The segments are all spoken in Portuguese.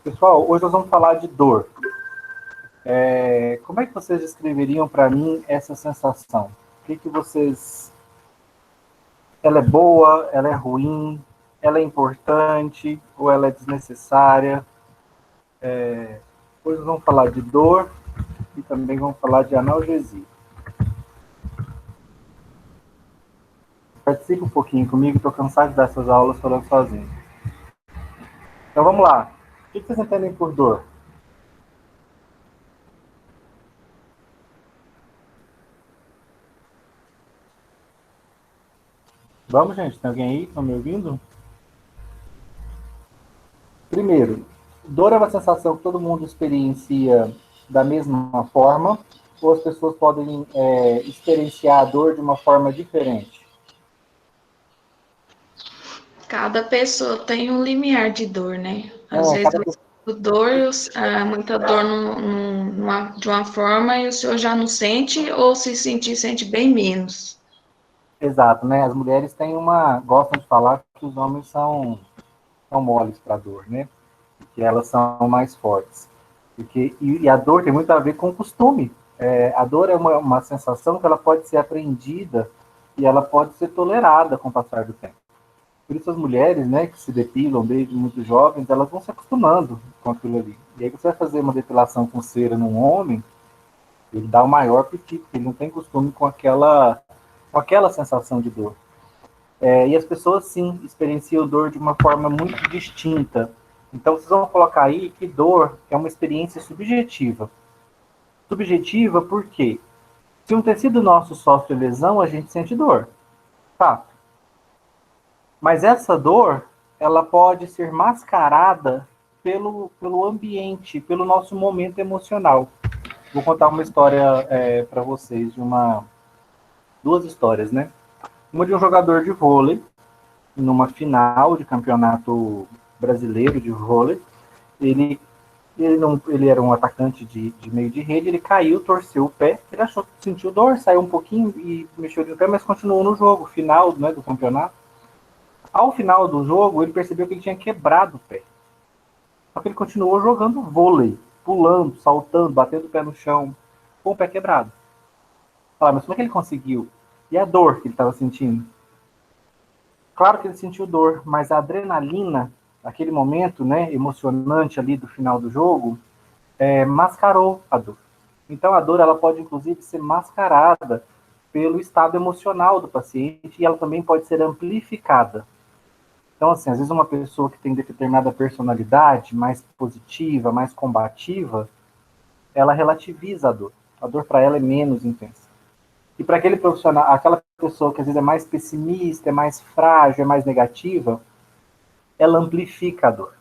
Pessoal, hoje nós vamos falar de dor. Como é que vocês descreveriam para mim essa sensação? O que vocês... Ela é boa? Ela é ruim? Ela é importante? Ou ela é desnecessária? Hoje nós vamos falar de dor e também vamos falar de analgesia. Participe um pouquinho comigo, estou cansado de dar essas aulas falando sozinho. Então vamos lá. O que vocês entendem por dor? Vamos, gente? Tem alguém aí? Estão me ouvindo? Primeiro, dor é uma sensação que todo mundo experiencia da mesma forma, ou as pessoas podem experienciar a dor de uma forma diferente? Cada pessoa tem um limiar de dor, né? Às É, vezes cada eu pessoa... sinto dor, muita dor de uma forma e o senhor já não sente, ou se sentir, sente bem menos. Exato, né? As mulheres têm gostam de falar que os homens são moles para a dor, né? Que elas são mais fortes. E a dor tem muito a ver com o costume. A dor é uma sensação que ela pode ser aprendida e ela pode ser tolerada com o passar do tempo. Por isso as mulheres, né, que se depilam desde muito jovens, elas vão se acostumando com aquilo ali. E aí você vai fazer uma depilação com cera num homem, ele dá o maior piti, porque ele não tem costume com aquela sensação de dor. E as pessoas, sim, experienciam dor de uma forma muito distinta. Então vocês vão colocar aí que dor é uma experiência subjetiva. Subjetiva por quê? Se um tecido nosso sofre lesão, a gente sente dor. Tá. Mas essa dor, ela pode ser mascarada pelo ambiente, pelo nosso momento emocional. Vou contar uma história para vocês, duas histórias, né? Uma de um jogador de vôlei, numa final de campeonato brasileiro de vôlei. Ele era um atacante de meio de rede, ele caiu, torceu o pé, ele achou que sentiu dor, saiu um pouquinho e mexeu no pé, mas continuou no jogo, final, né, do campeonato. Ao final do jogo, ele percebeu que ele tinha quebrado o pé. Só que ele continuou jogando vôlei, pulando, saltando, batendo o pé no chão, com o pé quebrado. Fala, mas como é que ele conseguiu? E a dor que ele estava sentindo? Claro que ele sentiu dor, mas a adrenalina, aquele momento, né, emocionante ali do final do jogo, mascarou a dor. Então a dor ela pode inclusive ser mascarada pelo estado emocional do paciente e ela também pode ser amplificada. Então, assim, às vezes uma pessoa que tem determinada personalidade mais positiva, mais combativa, ela relativiza a dor. A dor para ela é menos intensa. E para aquele profissional, aquela pessoa que às vezes é mais pessimista, é mais frágil, é mais negativa, ela amplifica a dor.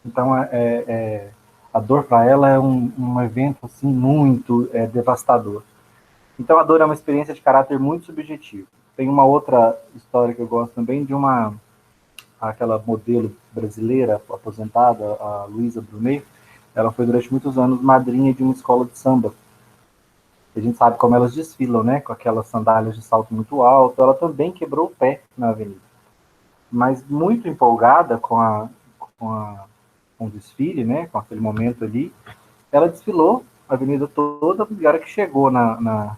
Então, a dor para ela é um evento assim muito devastador. Então, a dor é uma experiência de caráter muito subjetivo. Tem uma outra história que eu gosto também de aquela modelo brasileira aposentada, a Luísa Brunet. Ela foi durante muitos anos madrinha de uma escola de samba. A gente sabe como elas desfilam, né? Com aquelas sandálias de salto muito alto. Ela também quebrou o pé na avenida. Mas muito empolgada com, a, com o desfile, né? Com aquele momento ali, ela desfilou a avenida toda. E a hora que chegou na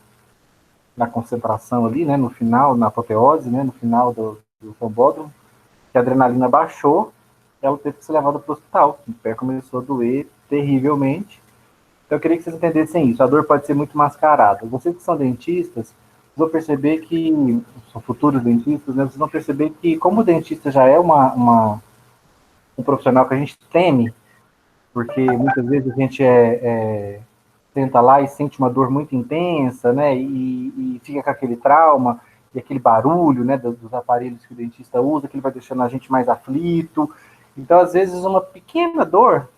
concentração ali, né? No final, na apoteose, né? No final do sambódromo, que a adrenalina baixou, ela teve que ser levada para o hospital. O pé começou a doer terrivelmente. Então eu queria que vocês entendessem isso. A dor pode ser muito mascarada. Vocês que são dentistas, vão perceber que, são futuros dentistas, né, vocês vão perceber que, como o dentista já é um profissional que a gente teme, porque muitas vezes a gente tenta lá e sente uma dor muito intensa, né, e fica com aquele trauma e aquele barulho, né, dos aparelhos que o dentista usa, que ele vai deixando a gente mais aflito. Então, às vezes, uma pequena dor,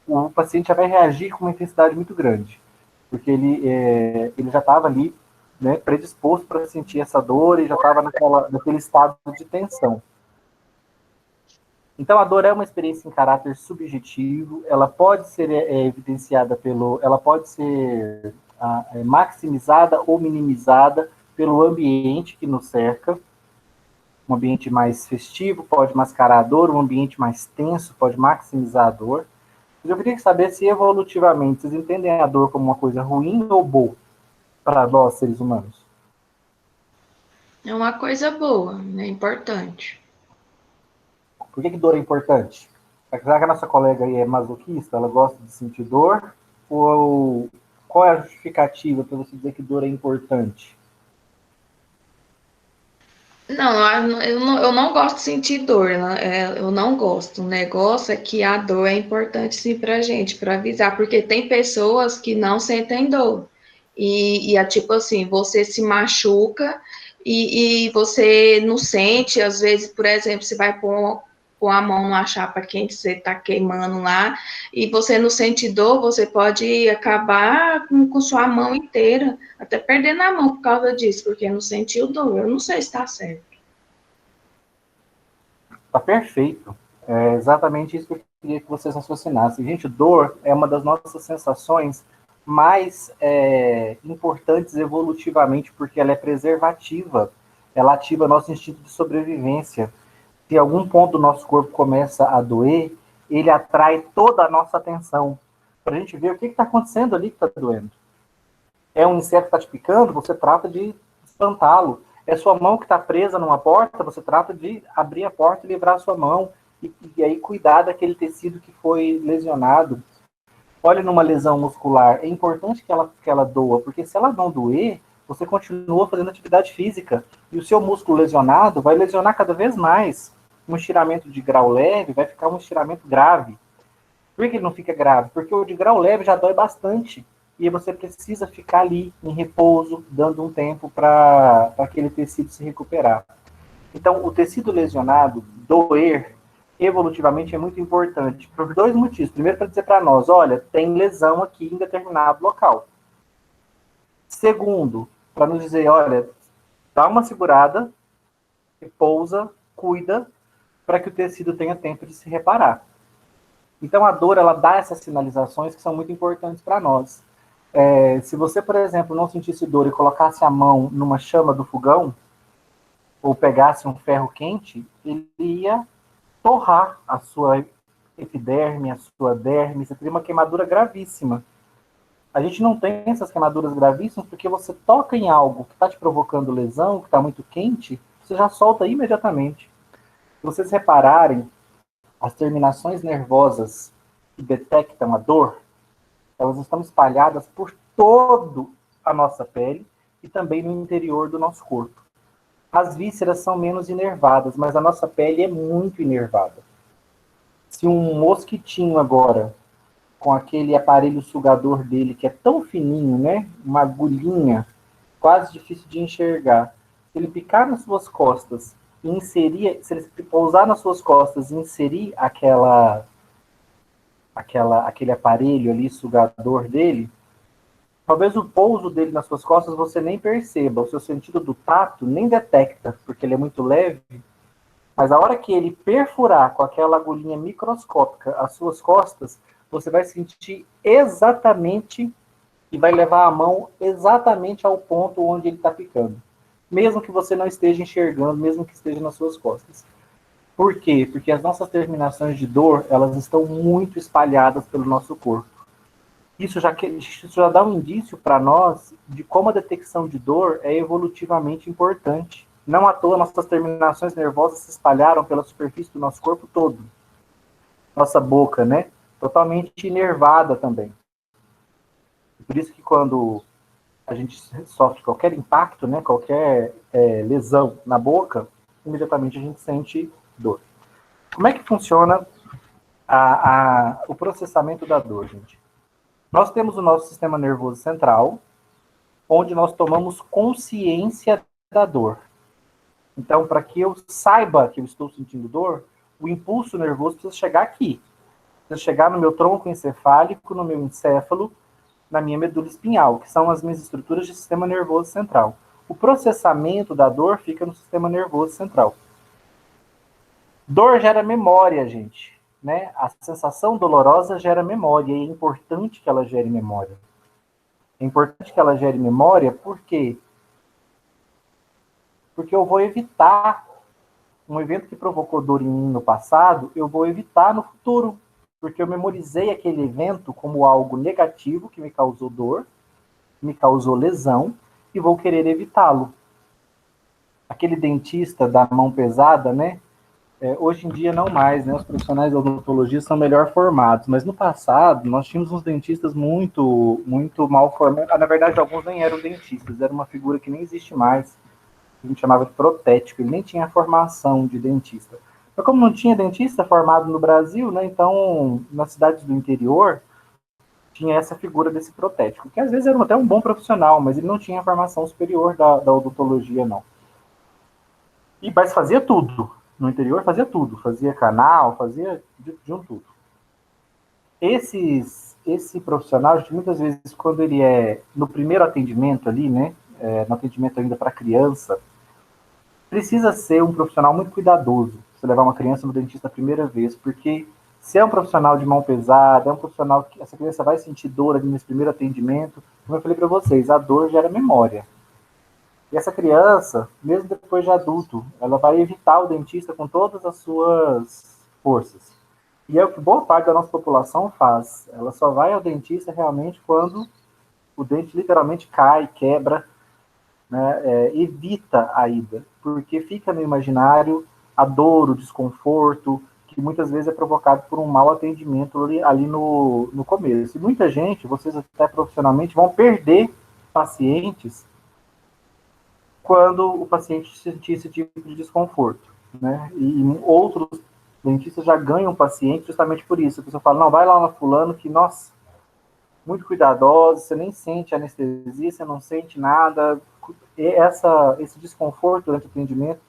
o paciente já vai reagir com uma intensidade muito grande, porque ele já estava ali, né, predisposto para sentir essa dor e já estava naquele estado de tensão. Então, a dor é uma experiência em caráter subjetivo, ela pode ser evidenciada ela pode ser maximizada ou minimizada pelo ambiente que nos cerca. Um ambiente mais festivo pode mascarar a dor, um ambiente mais tenso pode maximizar a dor. Mas eu queria saber se evolutivamente vocês entendem a dor como uma coisa ruim ou boa para nós, seres humanos. É uma coisa boa, é importante. Por que dor é importante? Será que a nossa colega aí é masoquista? Ela gosta de sentir dor? Ou qual é a justificativa para você dizer que dor é importante? Não, eu não gosto de sentir dor, eu não gosto. O negócio é que a dor é importante sim pra gente, para avisar, porque tem pessoas que não sentem dor. E é tipo assim, você se machuca e você não sente, às vezes, por exemplo, você vai pôr a mão numa chapa quente, você tá queimando lá, e você não sente dor, você pode acabar com sua mão inteira, até perdendo a mão por causa disso, porque não sentiu dor. Eu não sei se está certo. Tá perfeito. É exatamente isso que eu queria que vocês raciocinassem. Gente, dor é uma das nossas sensações mais importantes evolutivamente, porque ela é preservativa. Ela ativa nosso instinto de sobrevivência. Se algum ponto do nosso corpo começa a doer, ele atrai toda a nossa atenção para a gente ver o que está acontecendo ali que está doendo. É um inseto que está te picando, você trata de espantá-lo. É sua mão que está presa numa porta, você trata de abrir a porta e livrar a sua mão. E aí cuidar daquele tecido que foi lesionado. Olha numa lesão muscular, é importante que ela doa, porque se ela não doer, você continua fazendo atividade física. E o seu músculo lesionado vai lesionar cada vez mais. Um estiramento de grau leve vai ficar um estiramento grave. Por que ele não fica grave? Porque o de grau leve já dói bastante. E você precisa ficar ali em repouso, dando um tempo para aquele tecido se recuperar. Então, o tecido lesionado, doer, evolutivamente é muito importante por dois motivos. Primeiro, para dizer para nós, olha, tem lesão aqui em determinado local. Segundo, para nos dizer, olha, dá uma segurada, repousa, cuida, para que o tecido tenha tempo de se reparar. Então, a dor, ela dá essas sinalizações que são muito importantes para nós. Se você, por exemplo, não sentisse dor e colocasse a mão numa chama do fogão, ou pegasse um ferro quente, ele ia torrar a sua epiderme, a sua derme, você teria uma queimadura gravíssima. A gente não tem essas queimaduras gravíssimas porque você toca em algo que está te provocando lesão, que está muito quente, você já solta imediatamente. Se vocês repararem, as terminações nervosas que detectam a dor, elas estão espalhadas por todo a nossa pele e também no interior do nosso corpo. As vísceras são menos inervadas, mas a nossa pele é muito inervada. Se um mosquitinho agora, com aquele aparelho sugador dele, que é tão fininho, né? Uma agulhinha, quase difícil de enxergar. Se ele picar nas suas costas e inserir, se ele pousar nas suas costas e inserir aquele aparelho ali, sugador dele, talvez o pouso dele nas suas costas você nem perceba, o seu sentido do tato nem detecta, porque ele é muito leve, mas a hora que ele perfurar com aquela agulhinha microscópica as suas costas, você vai sentir exatamente e vai levar a mão exatamente ao ponto onde ele está picando. Mesmo que você não esteja enxergando, mesmo que esteja nas suas costas. Por quê? Porque as nossas terminações de dor, elas estão muito espalhadas pelo nosso corpo. Isso já dá um indício para nós de como a detecção de dor é evolutivamente importante. Não à toa, nossas terminações nervosas se espalharam pela superfície do nosso corpo todo. Nossa boca, né? Totalmente inervada também. Por isso que quando a gente sofre qualquer impacto, né, qualquer lesão na boca, imediatamente a gente sente dor. Como é que funciona o processamento da dor, gente? Nós temos o nosso sistema nervoso central, onde nós tomamos consciência da dor. Então, para que eu saiba que eu estou sentindo dor, o impulso nervoso precisa chegar aqui. Precisa chegar no meu tronco encefálico, no meu encéfalo, na minha medula espinhal, que são as minhas estruturas de sistema nervoso central. O processamento da dor fica no sistema nervoso central. Dor gera memória, gente. Né? A sensação dolorosa gera memória, e é importante que ela gere memória. É importante que ela gere memória, por quê? Porque eu vou evitar um evento que provocou dor em mim no passado, eu vou evitar no futuro, porque eu memorizei aquele evento como algo negativo que me causou dor, me causou lesão, e vou querer evitá-lo. Aquele dentista da mão pesada, né? Hoje em dia não mais, né? Os profissionais da odontologia são melhor formados, mas no passado nós tínhamos uns dentistas muito mal formados. Na verdade, alguns nem eram dentistas, era uma figura que nem existe mais, a gente chamava de protético, ele nem tinha formação de dentista. Mas como não tinha dentista formado no Brasil, né? Então, nas cidades do interior, tinha essa figura desse protético, que às vezes era até um bom profissional, mas ele não tinha formação superior da odontologia, não. Mas fazia tudo. No interior fazia tudo. Fazia canal, fazia de um tudo. Esse profissional, gente, muitas vezes, quando ele é no primeiro atendimento ali, né? No atendimento ainda para criança, precisa ser um profissional muito cuidadoso. Você levar uma criança no dentista a primeira vez, porque se é um profissional de mão pesada, é um profissional que essa criança vai sentir dor ali nesse primeiro atendimento. Como eu falei para vocês, a dor gera memória. E essa criança, mesmo depois de adulto, ela vai evitar o dentista com todas as suas forças. E é o que boa parte da nossa população faz. Ela só vai ao dentista realmente quando o dente literalmente cai, quebra, né? Evita a ida, porque fica no imaginário a dor, o desconforto, que muitas vezes é provocado por um mau atendimento ali no começo. E muita gente, vocês até profissionalmente, vão perder pacientes quando o paciente sentir esse tipo de desconforto, né? E outros dentistas já ganham o paciente justamente por isso. A pessoa fala, não, vai lá na fulano que, nossa, muito cuidadosa, você nem sente anestesia, você não sente nada. Esse desconforto durante o atendimento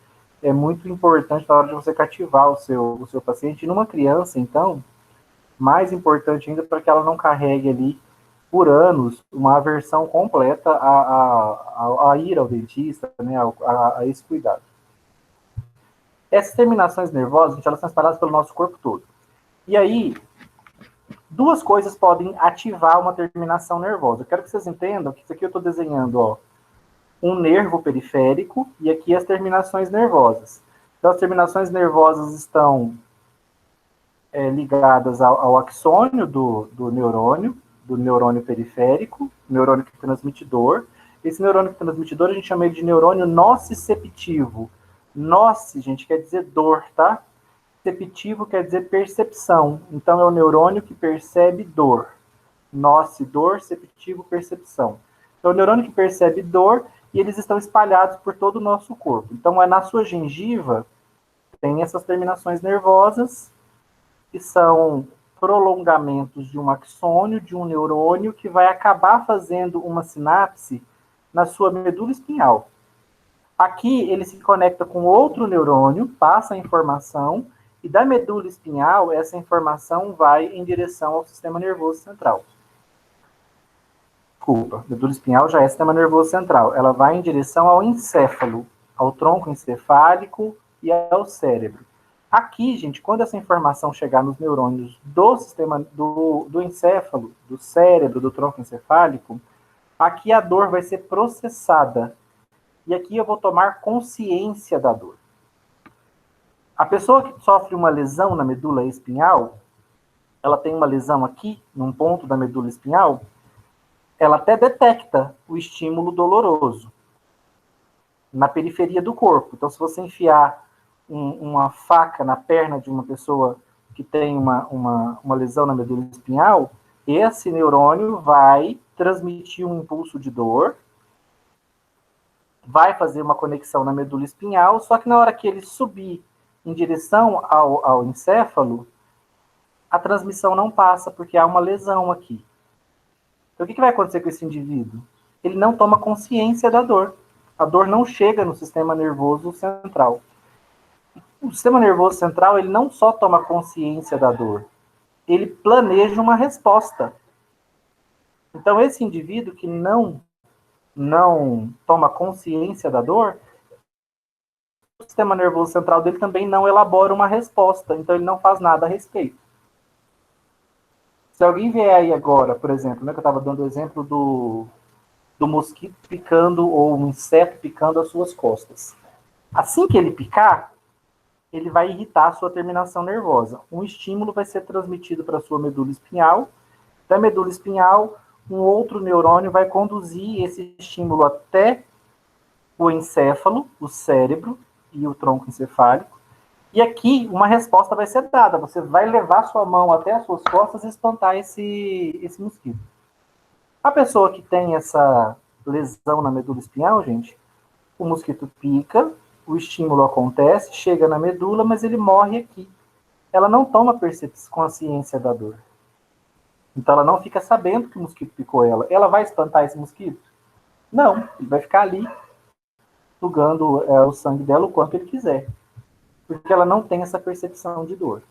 é muito importante na hora de você cativar o seu paciente. E numa criança, então, mais importante ainda para que ela não carregue ali por anos, uma aversão completa a ir ao dentista, né, a esse cuidado. Essas terminações nervosas, gente, elas são espalhadas pelo nosso corpo todo. E aí, duas coisas podem ativar uma terminação nervosa. Eu quero que vocês entendam que isso aqui eu estou desenhando, ó, um nervo periférico e aqui as terminações nervosas. Então, as terminações nervosas estão ligadas ao axônio do neurônio periférico, neurônio transmitidor. Esse neurônio transmitidor a gente chama ele de neurônio nociceptivo. Noce, gente, quer dizer dor, tá? Ceptivo quer dizer percepção. Então, é o neurônio que percebe dor. Noce, dor, ceptivo, percepção. Então, é o neurônio que percebe dor e eles estão espalhados por todo o nosso corpo. Então, na sua gengiva, tem essas terminações nervosas, que são prolongamentos de um axônio, de um neurônio, que vai acabar fazendo uma sinapse na sua medula espinhal. Aqui ele se conecta com outro neurônio, passa a informação, e da medula espinhal, essa informação vai em direção ao sistema nervoso central. Desculpa, medula espinhal já é sistema nervoso central. Ela vai em direção ao encéfalo, ao tronco encefálico e ao cérebro. Aqui, gente, quando essa informação chegar nos neurônios do sistema do encéfalo, do cérebro, do tronco encefálico, aqui a dor vai ser processada. E aqui eu vou tomar consciência da dor. A pessoa que sofre uma lesão na medula espinhal, ela tem uma lesão aqui, num ponto da medula espinhal, ela até detecta o estímulo doloroso na periferia do corpo. Então, se você enfiar uma faca na perna de uma pessoa que tem uma lesão na medula espinhal, esse neurônio vai transmitir um impulso de dor, vai fazer uma conexão na medula espinhal, só que na hora que ele subir em direção ao encéfalo, a transmissão não passa, porque há uma lesão aqui. Então, o que vai acontecer com esse indivíduo? Ele não toma consciência da dor. A dor não chega no sistema nervoso central. O sistema nervoso central, ele não só toma consciência da dor, ele planeja uma resposta. Então, esse indivíduo que não toma consciência da dor, o sistema nervoso central dele também não elabora uma resposta, então ele não faz nada a respeito. Se alguém vier aí agora, por exemplo, né, que eu estava dando o exemplo do mosquito picando ou um inseto picando as suas costas. Assim que ele picar, ele vai irritar a sua terminação nervosa. Um estímulo vai ser transmitido para a sua medula espinhal. Da medula espinhal, um outro neurônio vai conduzir esse estímulo até o encéfalo, o cérebro e o tronco encefálico. E aqui uma resposta vai ser dada. Você vai levar sua mão até as suas costas e espantar esse mosquito. A pessoa que tem essa lesão na medula espinhal, gente, o mosquito pica, o estímulo acontece, chega na medula, mas ele morre aqui. Ela não toma consciência da dor. Então ela não fica sabendo que o mosquito picou ela. Ela vai espantar esse mosquito? Não, ele vai ficar ali, sugando o sangue dela o quanto ele quiser. Porque ela não tem essa percepção de dor.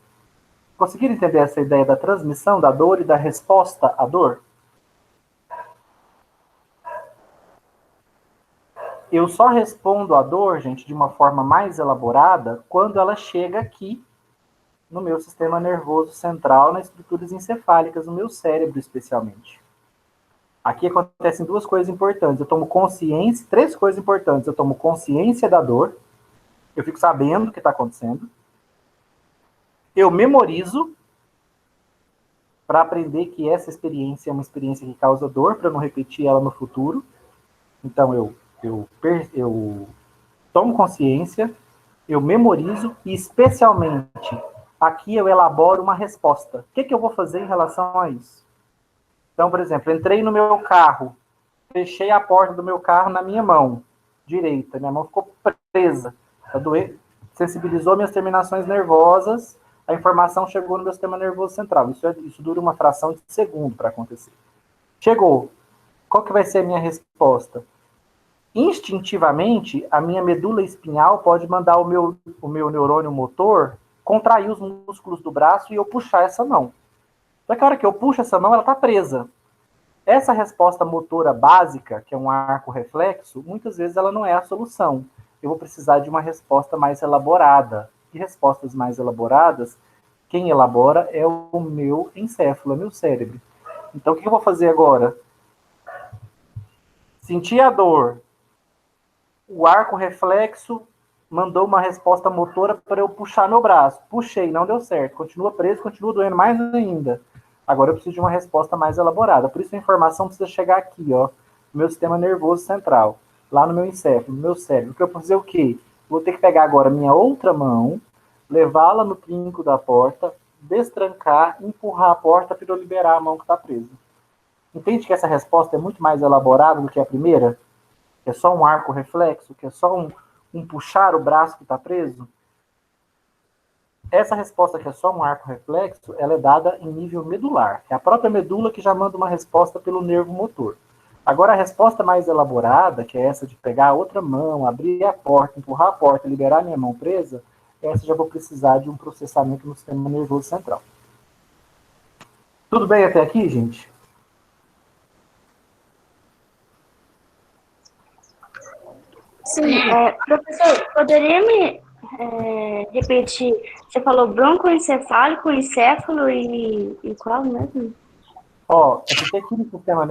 Conseguiram entender essa ideia da transmissão da dor e da resposta à dor? Eu só respondo à dor, gente, de uma forma mais elaborada quando ela chega aqui no meu sistema nervoso central, nas estruturas encefálicas, no meu cérebro especialmente. Aqui acontecem duas coisas importantes. Eu tomo consciência, três coisas importantes. Eu tomo consciência da dor, eu fico sabendo o que está acontecendo. Eu memorizo para aprender que essa experiência é uma experiência que causa dor, para não repetir ela no futuro. Então eu tomo consciência, eu memorizo e, especialmente, aqui eu elaboro uma resposta. O que eu vou fazer em relação a isso? Então, por exemplo, entrei no meu carro, fechei a porta do meu carro na minha mão direita, minha mão ficou presa, sensibilizou minhas terminações nervosas, a informação chegou no meu sistema nervoso central. Isso dura uma fração de segundo para acontecer. Chegou. Qual que vai ser a minha resposta? Instintivamente, a minha medula espinhal pode mandar o meu neurônio motor contrair os músculos do braço e eu puxar essa mão. Só que a hora que eu puxo essa mão, ela está presa. Essa resposta motora básica, que é um arco reflexo, muitas vezes ela não é a solução. Eu vou precisar de uma resposta mais elaborada. E respostas mais elaboradas, quem elabora é o meu encéfalo, é o meu cérebro. Então, o que eu vou fazer agora? Senti a dor. O arco reflexo mandou uma resposta motora para eu puxar meu braço. Puxei, não deu certo. Continua preso, continua doendo mais ainda. Agora eu preciso de uma resposta mais elaborada. Por isso a informação precisa chegar aqui, ó, no meu sistema nervoso central, lá no meu encéfalo, no meu cérebro. Porque eu vou fazer o quê? Vou ter que pegar agora a minha outra mão, levá-la no trinco da porta, destrancar, empurrar a porta para eu liberar a mão que está presa. Entende que essa resposta é muito mais elaborada do que a primeira? Que é só um arco reflexo? Que é só um puxar o braço que está preso? Essa resposta, que é só um arco reflexo, ela é dada em nível medular. É a própria medula que já manda uma resposta pelo nervo motor. Agora, a resposta mais elaborada, que é essa de pegar a outra mão, abrir a porta, empurrar a porta, liberar a minha mão presa, essa já vou precisar de um processamento no sistema nervoso central. Tudo bem até aqui, gente? Sim, professor, poderia me repetir? Você falou broncoencefálico, encéfalo e qual mesmo? Ó, é porque aqui no sistema,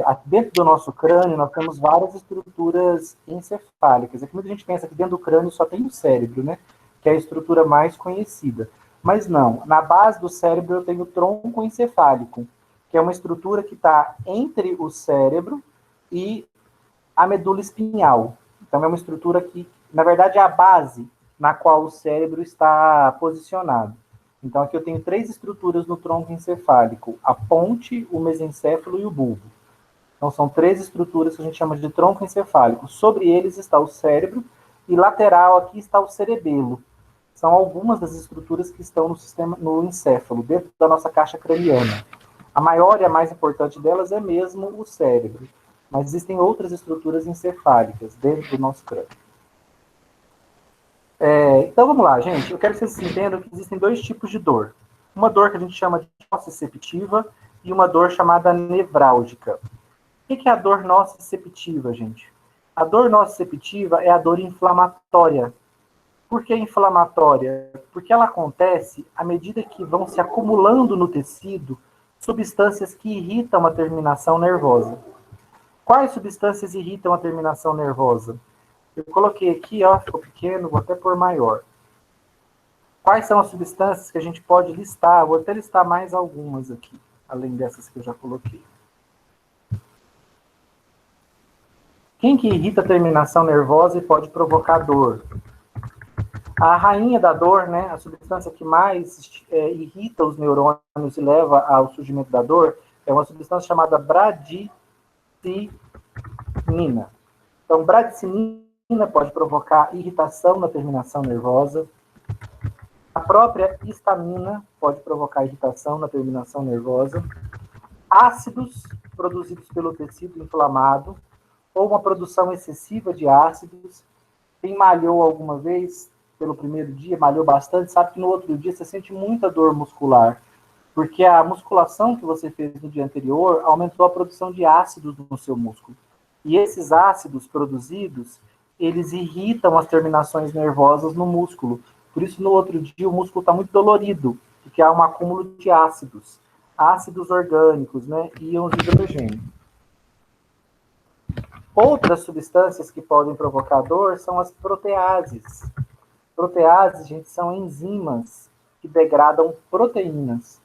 aqui dentro do nosso crânio, nós temos várias estruturas encefálicas. É que muita gente pensa que dentro do crânio só tem o cérebro, né? Que é a estrutura mais conhecida. Mas não, na base do cérebro eu tenho o tronco encefálico, que é uma estrutura que está entre o cérebro e a medula espinhal. Então é uma estrutura que, na verdade, é a base na qual o cérebro está posicionado. Então aqui eu tenho três estruturas no tronco encefálico: a ponte, o mesencéfalo e o bulbo. Então são três estruturas que a gente chama de tronco encefálico. Sobre eles está o cérebro e lateral aqui está o cerebelo. São algumas das estruturas que estão no encéfalo, dentro da nossa caixa craniana. A maior e a mais importante delas é mesmo o cérebro. Mas existem outras estruturas encefálicas dentro do nosso crânio. Então vamos lá, gente. Eu quero que vocês entendam que existem dois tipos de dor. Uma dor que a gente chama de nociceptiva e uma dor chamada nevrálgica. O que é a dor nociceptiva, gente? A dor nociceptiva é a dor inflamatória. Por que inflamatória? Porque ela acontece à medida que vão se acumulando no tecido substâncias que irritam a terminação nervosa. Quais substâncias irritam a terminação nervosa? Eu coloquei aqui, ó, ficou pequeno, vou até pôr maior. Quais são as substâncias que a gente pode listar? Vou até listar mais algumas aqui, além dessas que eu já coloquei. Quem que irrita a terminação nervosa e pode provocar dor? A rainha da dor, né, a substância que mais irrita os neurônios e leva ao surgimento da dor, é uma substância chamada bradicinina. Então, bradicinina pode provocar irritação na terminação nervosa. A própria histamina pode provocar irritação na terminação nervosa. Ácidos produzidos pelo tecido inflamado ou uma produção excessiva de ácidos. Quem malhou alguma vez pelo primeiro dia, malhou bastante, sabe que no outro dia você sente muita dor muscular, porque a musculação que você fez no dia anterior aumentou a produção de ácidos no seu músculo. E esses ácidos produzidos, eles irritam as terminações nervosas no músculo. Por isso, no outro dia, o músculo está muito dolorido, porque há um acúmulo de ácidos orgânicos, né, íons de hidrogênio. Outras substâncias que podem provocar dor são as proteases. Proteases, gente, são enzimas que degradam proteínas,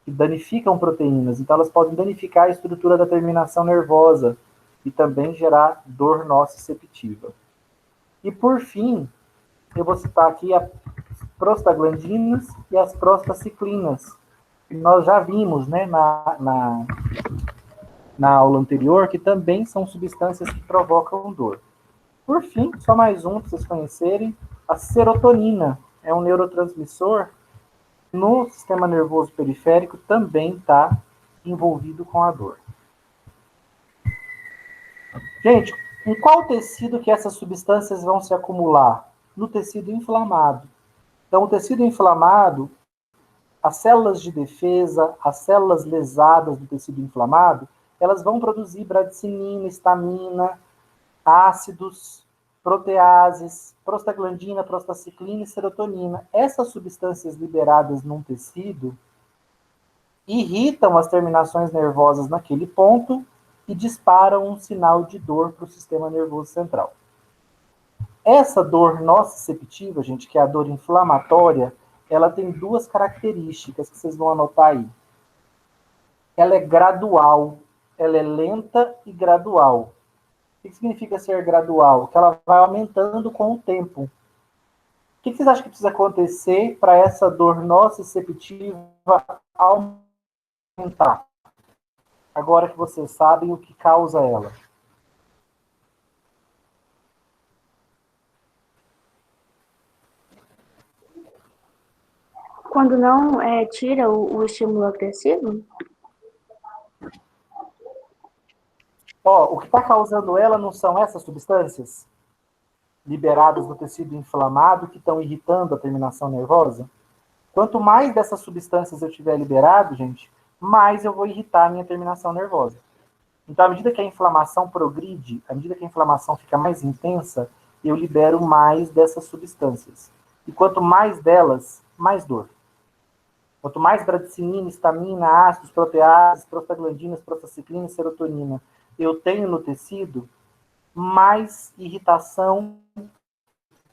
que danificam proteínas. Então, elas podem danificar a estrutura da terminação nervosa e também gerar dor nociceptiva. E, por fim, eu vou citar aqui as prostaglandinas e as prostaciclinas. Nós já vimos, né, na aula anterior, que também são substâncias que provocam dor. Por fim, só mais um para vocês conhecerem, a serotonina é um neurotransmissor no sistema nervoso periférico, também está envolvido com a dor. Gente, em qual tecido que essas substâncias vão se acumular? No tecido inflamado. Então, o tecido inflamado, as células de defesa, as células lesadas do tecido inflamado, elas vão produzir bradicinina, histamina, ácidos, proteases, prostaglandina, prostaciclina e serotonina. Essas substâncias liberadas num tecido irritam as terminações nervosas naquele ponto e disparam um sinal de dor para o sistema nervoso central. Essa dor nociceptiva, gente, que é a dor inflamatória, ela tem duas características que vocês vão anotar aí. Ela é gradual, ela é lenta e gradual. O que significa ser gradual? Que ela vai aumentando com o tempo. O que vocês acham que precisa acontecer para essa dor nociceptiva aumentar? Agora que vocês sabem o que causa ela. Quando não tira o estímulo agressivo? O que está causando ela não são essas substâncias liberadas no tecido inflamado que estão irritando a terminação nervosa? Quanto mais dessas substâncias eu tiver liberado, gente, mais eu vou irritar a minha terminação nervosa. Então, à medida que a inflamação progride, à medida que a inflamação fica mais intensa, eu libero mais dessas substâncias. E quanto mais delas, mais dor. Quanto mais bradicinina, histamina, ácidos, proteases, prostaglandinas, prostaciclina e serotonina eu tenho no tecido, mais irritação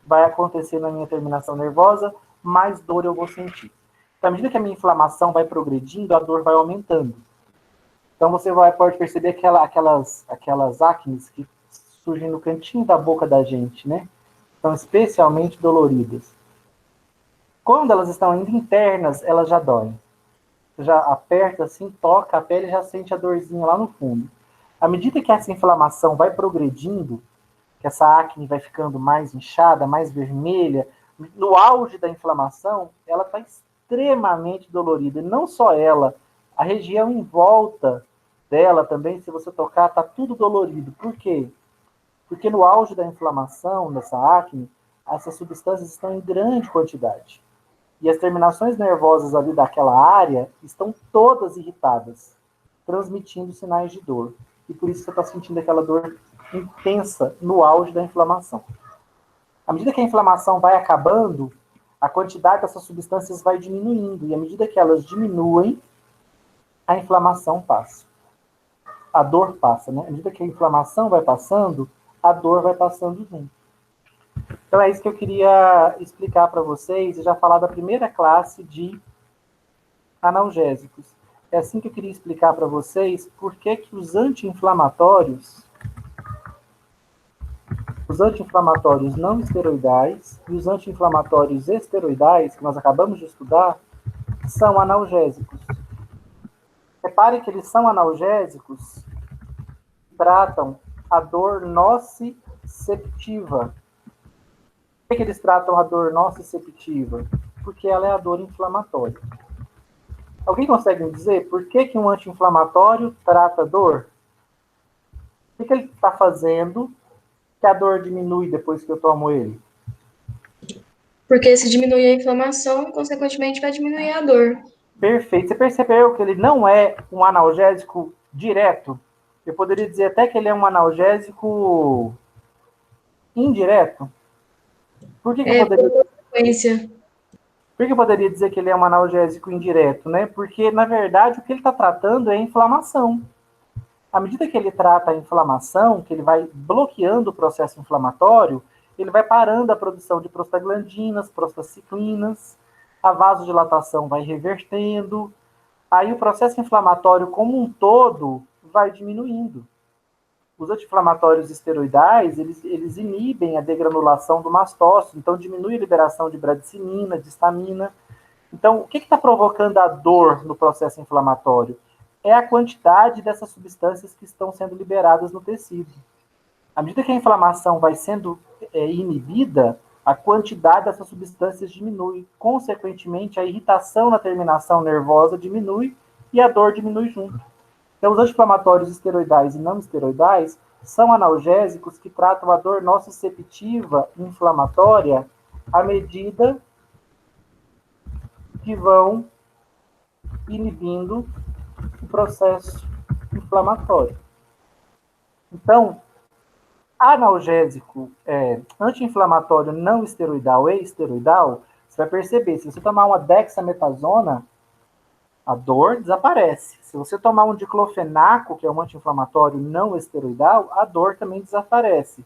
vai acontecer na minha terminação nervosa, mais dor eu vou sentir. Então, à medida que a minha inflamação vai progredindo, a dor vai aumentando. Então, você pode perceber aquelas acnes que surgem no cantinho da boca da gente, né? São especialmente doloridas. Quando elas estão ainda internas, elas já doem. Você já aperta assim, toca a pele e já sente a dorzinha lá no fundo. À medida que essa inflamação vai progredindo, que essa acne vai ficando mais inchada, mais vermelha, no auge da inflamação, ela está extremamente dolorida. E não só ela, a região em volta dela também, se você tocar, está tudo dolorido. Por quê? Porque no auge da inflamação, dessa acne, essas substâncias estão em grande quantidade. E as terminações nervosas ali daquela área estão todas irritadas, transmitindo sinais de dor. E por isso você está sentindo aquela dor intensa no auge da inflamação. À medida que a inflamação vai acabando, a quantidade dessas substâncias vai diminuindo. E à medida que elas diminuem, a inflamação passa. A dor passa, né? À medida que a inflamação vai passando, a dor vai passando junto. Então é isso que eu queria explicar para vocês e já falar da primeira classe de analgésicos. É assim que eu queria explicar para vocês por que que os anti-inflamatórios não esteroidais e os anti-inflamatórios esteroidais, que nós acabamos de estudar, são analgésicos. Reparem que eles são analgésicos que tratam a dor nociceptiva. Por que eles tratam a dor nociceptiva? Porque ela é a dor inflamatória. Alguém consegue me dizer por que que um anti-inflamatório trata a dor? O que ele está fazendo que a dor diminui depois que eu tomo ele? Porque se diminuir a inflamação, consequentemente vai diminuir a dor. Perfeito. Você percebeu que ele não é um analgésico direto? Eu poderia dizer até que ele é um analgésico indireto. Por que, que eu poderia... Por consequência. Por que eu poderia dizer que ele é um analgésico indireto, né? Porque, na verdade, o que ele está tratando é a inflamação. À medida que ele trata a inflamação, que ele vai bloqueando o processo inflamatório, ele vai parando a produção de prostaglandinas, prostaciclinas, a vasodilatação vai revertendo, aí o processo inflamatório como um todo vai diminuindo. Os anti-inflamatórios esteroidais, eles inibem a degranulação do mastócito, então diminui a liberação de bradicinina, de histamina. Então, o que está provocando a dor no processo inflamatório? É a quantidade dessas substâncias que estão sendo liberadas no tecido. À medida que a inflamação vai sendo inibida, a quantidade dessas substâncias diminui. Consequentemente, a irritação na terminação nervosa diminui e a dor diminui junto. Então, os anti-inflamatórios esteroidais e não esteroidais são analgésicos que tratam a dor nociceptiva inflamatória à medida que vão inibindo o processo inflamatório. Então, analgésico anti-inflamatório não esteroidal e esteroidal, você vai perceber, se você tomar uma dexametasona, a dor desaparece. Se você tomar um diclofenaco, que é um anti-inflamatório não esteroidal, a dor também desaparece.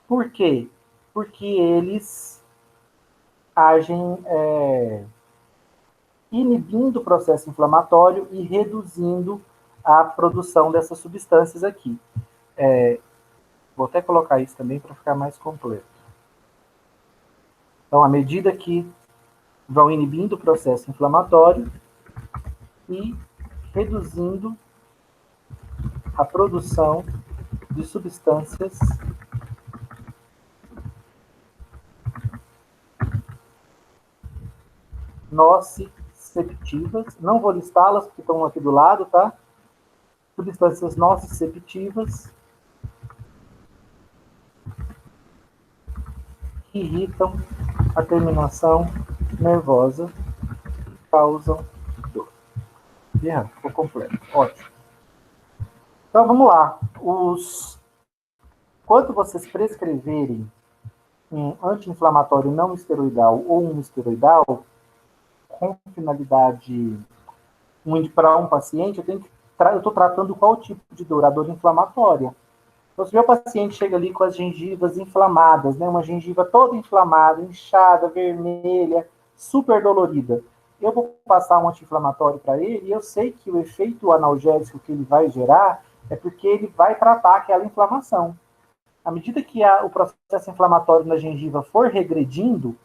Por quê? Porque eles agem inibindo o processo inflamatório e reduzindo a produção dessas substâncias aqui. Vou até colocar isso também para ficar mais completo. Então, à medida que vão inibindo o processo inflamatório e reduzindo a produção de substâncias nociceptivas. Não vou listá-las porque estão aqui do lado, tá? Substâncias nociceptivas que irritam a terminação nervosa e causam dor. Ficou completo. Ótimo. Então, vamos lá. Quando vocês prescreverem um anti-inflamatório não esteroidal ou um esteroidal, com finalidade para um paciente, eu estou tratando qual tipo de dor? A dor inflamatória. Então, se meu paciente chega ali com as gengivas inflamadas, né, uma gengiva toda inflamada, inchada, vermelha, super dolorida, eu vou passar um anti-inflamatório para ele e eu sei que o efeito analgésico que ele vai gerar é porque ele vai tratar aquela inflamação. À medida que o processo inflamatório na gengiva for regredindo,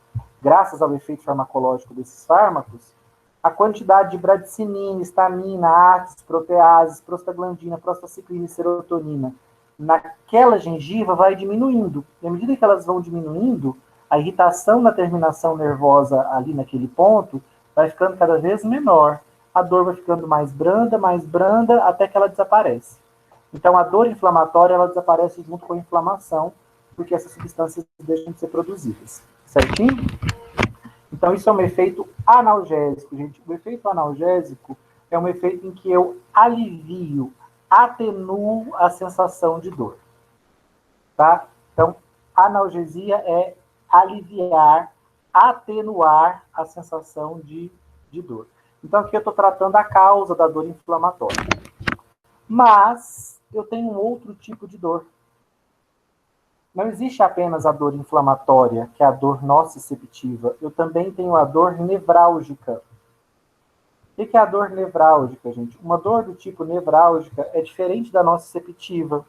graças ao efeito farmacológico desses fármacos, a quantidade de bradicinina, histamina, ácidos, proteases, prostaglandina, prostaciclina e serotonina naquela gengiva vai diminuindo. E à medida que elas vão diminuindo, a irritação na terminação nervosa ali naquele ponto vai ficando cada vez menor. A dor vai ficando mais branda, até que ela desaparece. Então, a dor inflamatória, ela desaparece junto com a inflamação, porque essas substâncias deixam de ser produzidas. Certinho? Então, isso é um efeito analgésico, gente. O efeito analgésico é um efeito em que eu alivio, atenuo a sensação de dor. Tá? Então, analgesia é aliviar, atenuar a sensação de dor. Então, aqui eu estou tratando a causa da dor inflamatória. Mas eu tenho um outro tipo de dor. não existe apenas a dor inflamatória, que é a dor nociceptiva. Eu também tenho a dor nevrálgica. O que é a dor nevrálgica, gente? Uma dor do tipo nevrálgica é diferente da nociceptiva.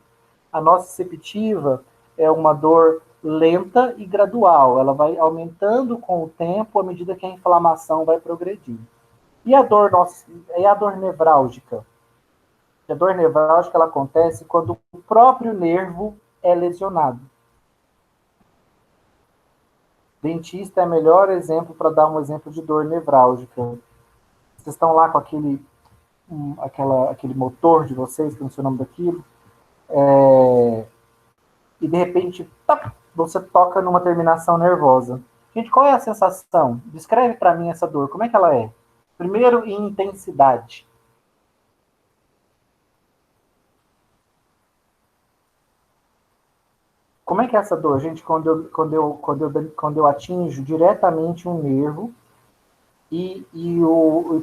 A nociceptiva é uma dor lenta e gradual. Ela vai aumentando com o tempo à medida que a inflamação vai progredindo. E a dor nevrálgica? A dor nevrálgica ela acontece quando o próprio nervo é lesionado. Dentista é o melhor exemplo para dar um exemplo de dor nevrálgica. Vocês estão lá com aquele motor de vocês, que não sei o nome daquilo, e de repente você toca numa terminação nervosa. Gente, qual é a sensação? Descreve para mim essa dor. Como é que ela é? Primeiro, em intensidade. Como é que é essa dor, gente, quando eu atinjo diretamente um nervo e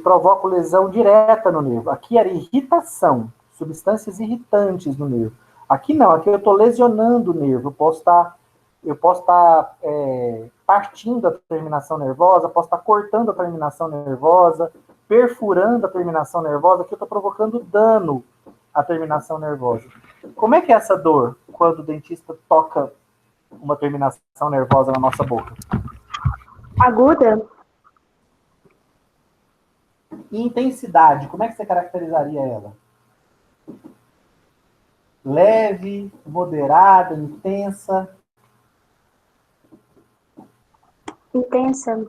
provoco lesão direta no nervo? Aqui era irritação, substâncias irritantes no nervo. Aqui não, aqui eu estou lesionando o nervo. Eu posso estar partindo a terminação nervosa, posso estar cortando a terminação nervosa, perfurando a terminação nervosa. Aqui eu estou provocando dano à terminação nervosa. Como é que é essa dor quando o dentista toca uma terminação nervosa na nossa boca? Aguda? E intensidade, como é que você caracterizaria ela? Leve, moderada, intensa? Intensa?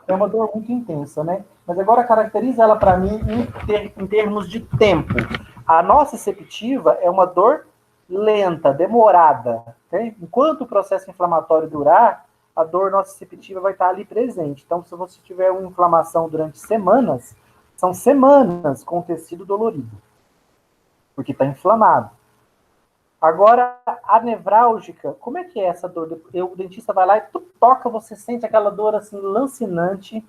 É uma dor muito intensa, né? Mas agora caracteriza ela para mim em termos de tempo. A nociceptiva é uma dor lenta, demorada. Okay? Enquanto o processo inflamatório durar, a dor nociceptiva vai estar ali presente. Então, se você tiver uma inflamação durante semanas, são semanas com o tecido dolorido, porque está inflamado. Agora, a nevrálgica, como é que é essa dor? O dentista vai lá e toca, você sente aquela dor assim, lancinante.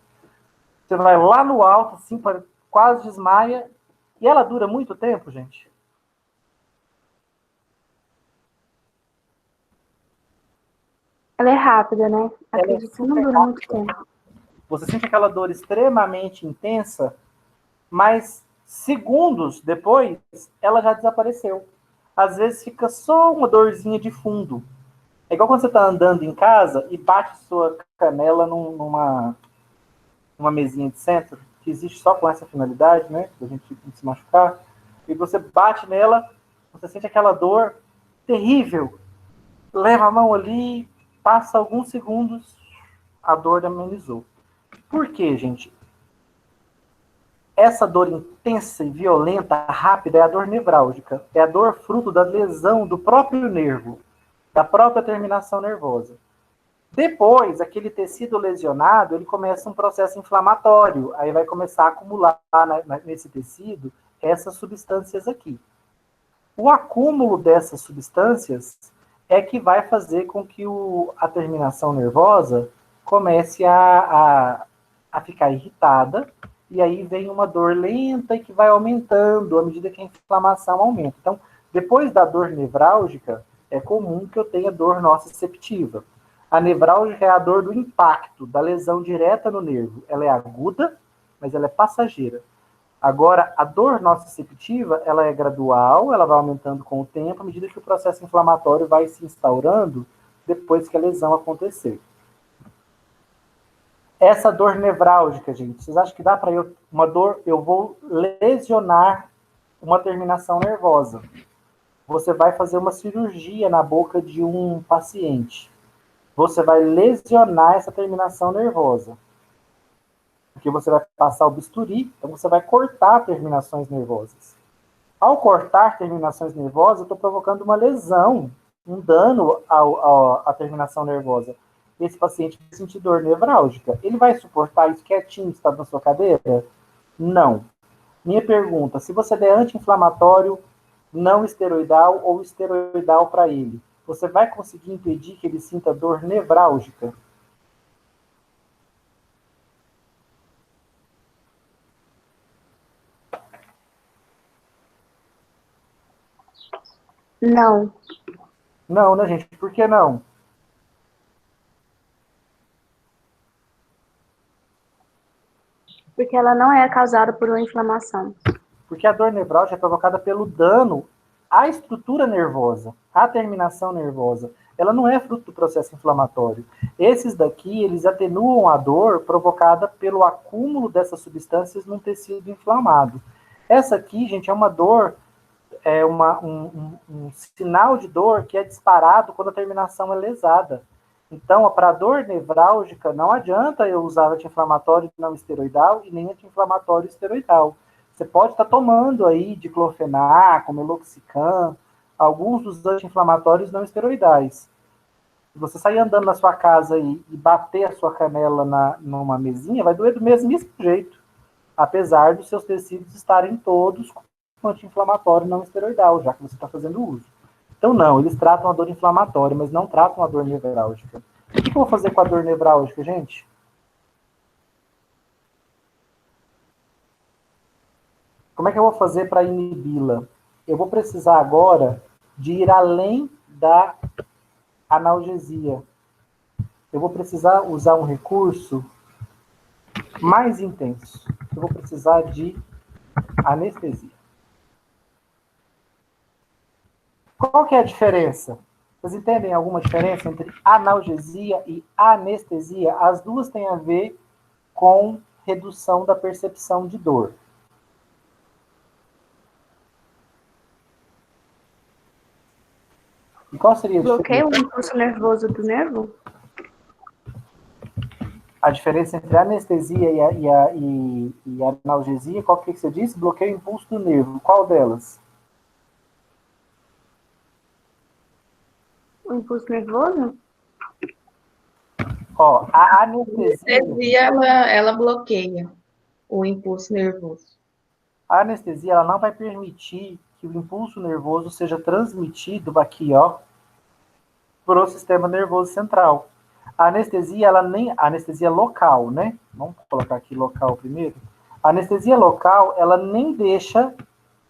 Você vai lá no alto, assim, quase desmaia. E ela dura muito tempo, gente? Ela é rápida, né? Ela é Acredito que não super dura muito rápida. tempo. Você sente aquela dor extremamente intensa, mas segundos depois, ela já desapareceu. Às vezes fica só uma dorzinha de fundo. É igual quando você está andando em casa e bate sua canela numa mesinha de centro, que existe só com essa finalidade, né? Da gente não se machucar. E você bate nela, você sente aquela dor terrível. Leva a mão ali, passa alguns segundos, a dor amenizou. Por quê, gente? Essa dor intensa e violenta, rápida, é a dor nevrálgica. É a dor fruto da lesão do próprio nervo, da própria terminação nervosa. Depois, aquele tecido lesionado, ele começa um processo inflamatório. Aí vai começar a acumular nesse tecido essas substâncias aqui. O acúmulo dessas substâncias é que vai fazer com que a terminação nervosa comece a ficar irritada, e aí vem uma dor lenta e que vai aumentando à medida que a inflamação aumenta. Então, depois da dor nevrálgica, é comum que eu tenha dor nociceptiva. A nevrálgica é a dor do impacto, da lesão direta no nervo. Ela é aguda, mas ela é passageira. Agora, a dor nociceptiva, ela é gradual, ela vai aumentando com o tempo, à medida que o processo inflamatório vai se instaurando depois que a lesão acontecer. Essa dor nevrálgica, gente, vocês acham que dá para uma dor, eu vou lesionar uma terminação nervosa. Você vai fazer uma cirurgia na boca de um paciente. Você vai lesionar essa terminação nervosa. Porque você vai passar o bisturi, então você vai cortar terminações nervosas. Ao cortar terminações nervosas, eu estou provocando uma lesão, um dano à terminação nervosa. Esse paciente vai sentir dor nevrálgica. Ele vai suportar isso quietinho, está na sua cadeira? Não. Minha pergunta, se você der anti-inflamatório não esteroidal ou esteroidal para ele, você vai conseguir impedir que ele sinta dor nevrálgica? Não. Não, né, gente? Por que não? Porque ela não é causada por uma inflamação. Porque a dor nevrálgica é provocada pelo dano à estrutura nervosa, à terminação nervosa. Ela não é fruto do processo inflamatório. Esses daqui, eles atenuam a dor provocada pelo acúmulo dessas substâncias num tecido inflamado. Essa aqui, gente, é uma dor, um sinal de dor que é disparado quando a terminação é lesada. Então, para a dor nevrálgica, não adianta eu usar anti-inflamatório não esteroidal e nem anti-inflamatório esteroidal. Você pode estar tomando aí diclofenac, meloxicam, alguns dos anti-inflamatórios não esteroidais. Se você sair andando na sua casa e bater a sua canela numa mesinha, vai doer do mesmo jeito, apesar dos seus tecidos estarem todos com anti-inflamatório não esteroidal, já que você está fazendo uso. Então, não, eles tratam a dor inflamatória, mas não tratam a dor nevrálgica. O que eu vou fazer com a dor nevrálgica, gente? Como é que eu vou fazer para inibi-la? Eu vou precisar agora de ir além da analgesia. Eu vou precisar usar um recurso mais intenso. Eu vou precisar de anestesia. Qual que é a diferença? Vocês entendem alguma diferença entre analgesia e anestesia? As duas têm a ver com redução da percepção de dor. E qual seria a Bloqueia o diferença? impulso nervoso do nervo? A diferença entre a anestesia e a analgesia, qual que você disse? Bloqueia o impulso do nervo. Qual delas? O impulso nervoso? Ó, a A anestesia, anestesia, ela bloqueia o impulso nervoso. a anestesia ela não vai permitir que o impulso nervoso seja transmitido aqui, ó, para o sistema nervoso central. A anestesia, ela nem. A anestesia local, né? Vamos colocar aqui local primeiro. A anestesia local, ela nem deixa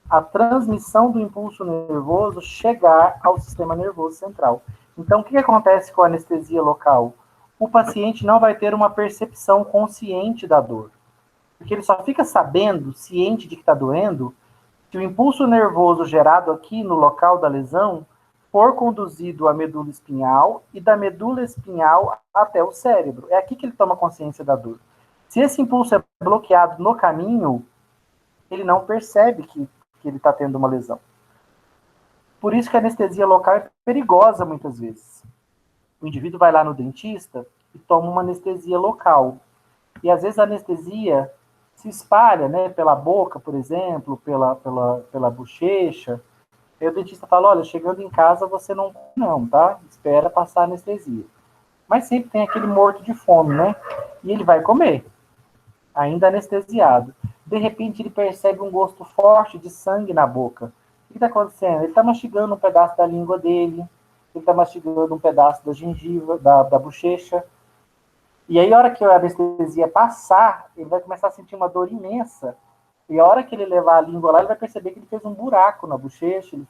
a transmissão do impulso nervoso chegar ao sistema nervoso central. Então, o que acontece com a anestesia local? O paciente não vai ter uma percepção consciente da dor. Porque ele só fica sabendo, ciente de que está doendo, se o impulso nervoso gerado aqui no local da lesão for conduzido à medula espinhal e da medula espinhal até o cérebro. É aqui que ele toma consciência da dor. Se esse impulso é bloqueado no caminho, ele não percebe que ele está tendo uma lesão. Por isso que a anestesia local é perigosa muitas vezes. O indivíduo vai lá no dentista e toma uma anestesia local. E às vezes a anestesia se espalha, né, pela boca, por exemplo, pela bochecha. Aí o dentista fala, olha, chegando em casa você não, tá? Espera passar a anestesia. Mas sempre tem aquele morto de fome, né? E ele vai comer, ainda anestesiado. De repente ele percebe um gosto forte de sangue na boca. O que está acontecendo? Ele está mastigando um pedaço da língua dele, ele está mastigando um pedaço da gengiva, da bochecha. E aí, a hora que a anestesia passar, ele vai começar a sentir uma dor imensa. E a hora que ele levar a língua lá, ele vai perceber que ele fez um buraco na bochecha, ele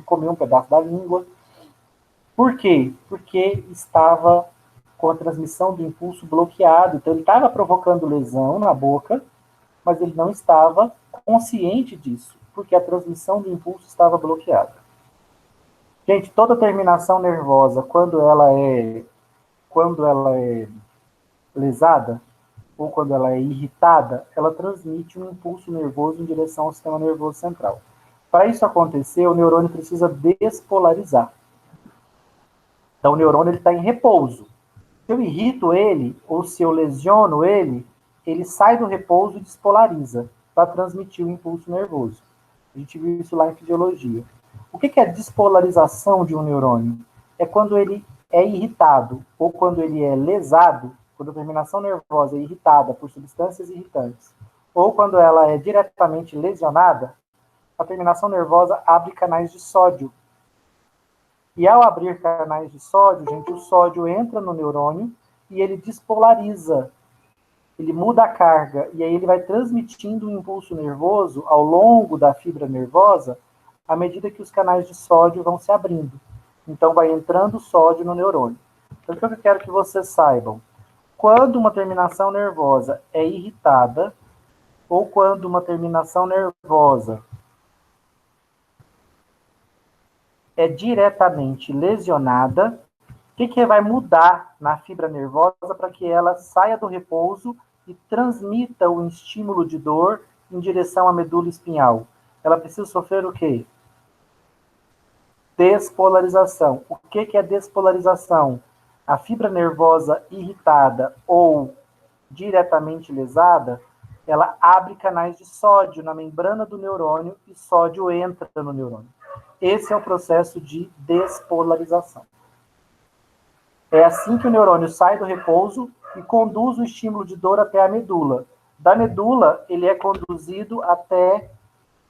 comeu um pedaço da língua. Por quê? Porque estava com a transmissão do impulso bloqueado. Então, ele estava provocando lesão na boca, mas ele não estava consciente disso, porque a transmissão do impulso estava bloqueada. Gente, toda terminação nervosa, quando ela é lesada, ou quando ela é irritada, ela transmite um impulso nervoso em direção ao sistema nervoso central. Para isso acontecer, o neurônio precisa despolarizar. Então, o neurônio está em repouso. Se eu irrito ele, ou se eu lesiono ele, ele sai do repouso e despolariza para transmitir o impulso nervoso. A gente viu isso lá em fisiologia. O que é a despolarização de um neurônio? É quando ele é irritado ou quando ele é lesado, quando a terminação nervosa é irritada por substâncias irritantes, ou quando ela é diretamente lesionada, a terminação nervosa abre canais de sódio. E ao abrir canais de sódio, gente, o sódio entra no neurônio e ele despolariza. Ele muda a carga e aí ele vai transmitindo o impulso nervoso ao longo da fibra nervosa à medida que os canais de sódio vão se abrindo. Então, vai entrando sódio no neurônio. Então, o que eu quero que vocês saibam? Quando uma terminação nervosa é irritada, ou quando uma terminação nervosa é diretamente lesionada, o que vai mudar na fibra nervosa para que ela saia do repouso e transmita o estímulo de dor em direção à medula espinhal? Ela precisa sofrer o quê? Despolarização. O que é despolarização? A fibra nervosa irritada ou diretamente lesada, ela abre canais de sódio na membrana do neurônio e sódio entra no neurônio. Esse é o processo de despolarização. É assim que o neurônio sai do repouso e conduz o estímulo de dor até a medula. Da medula, ele é conduzido até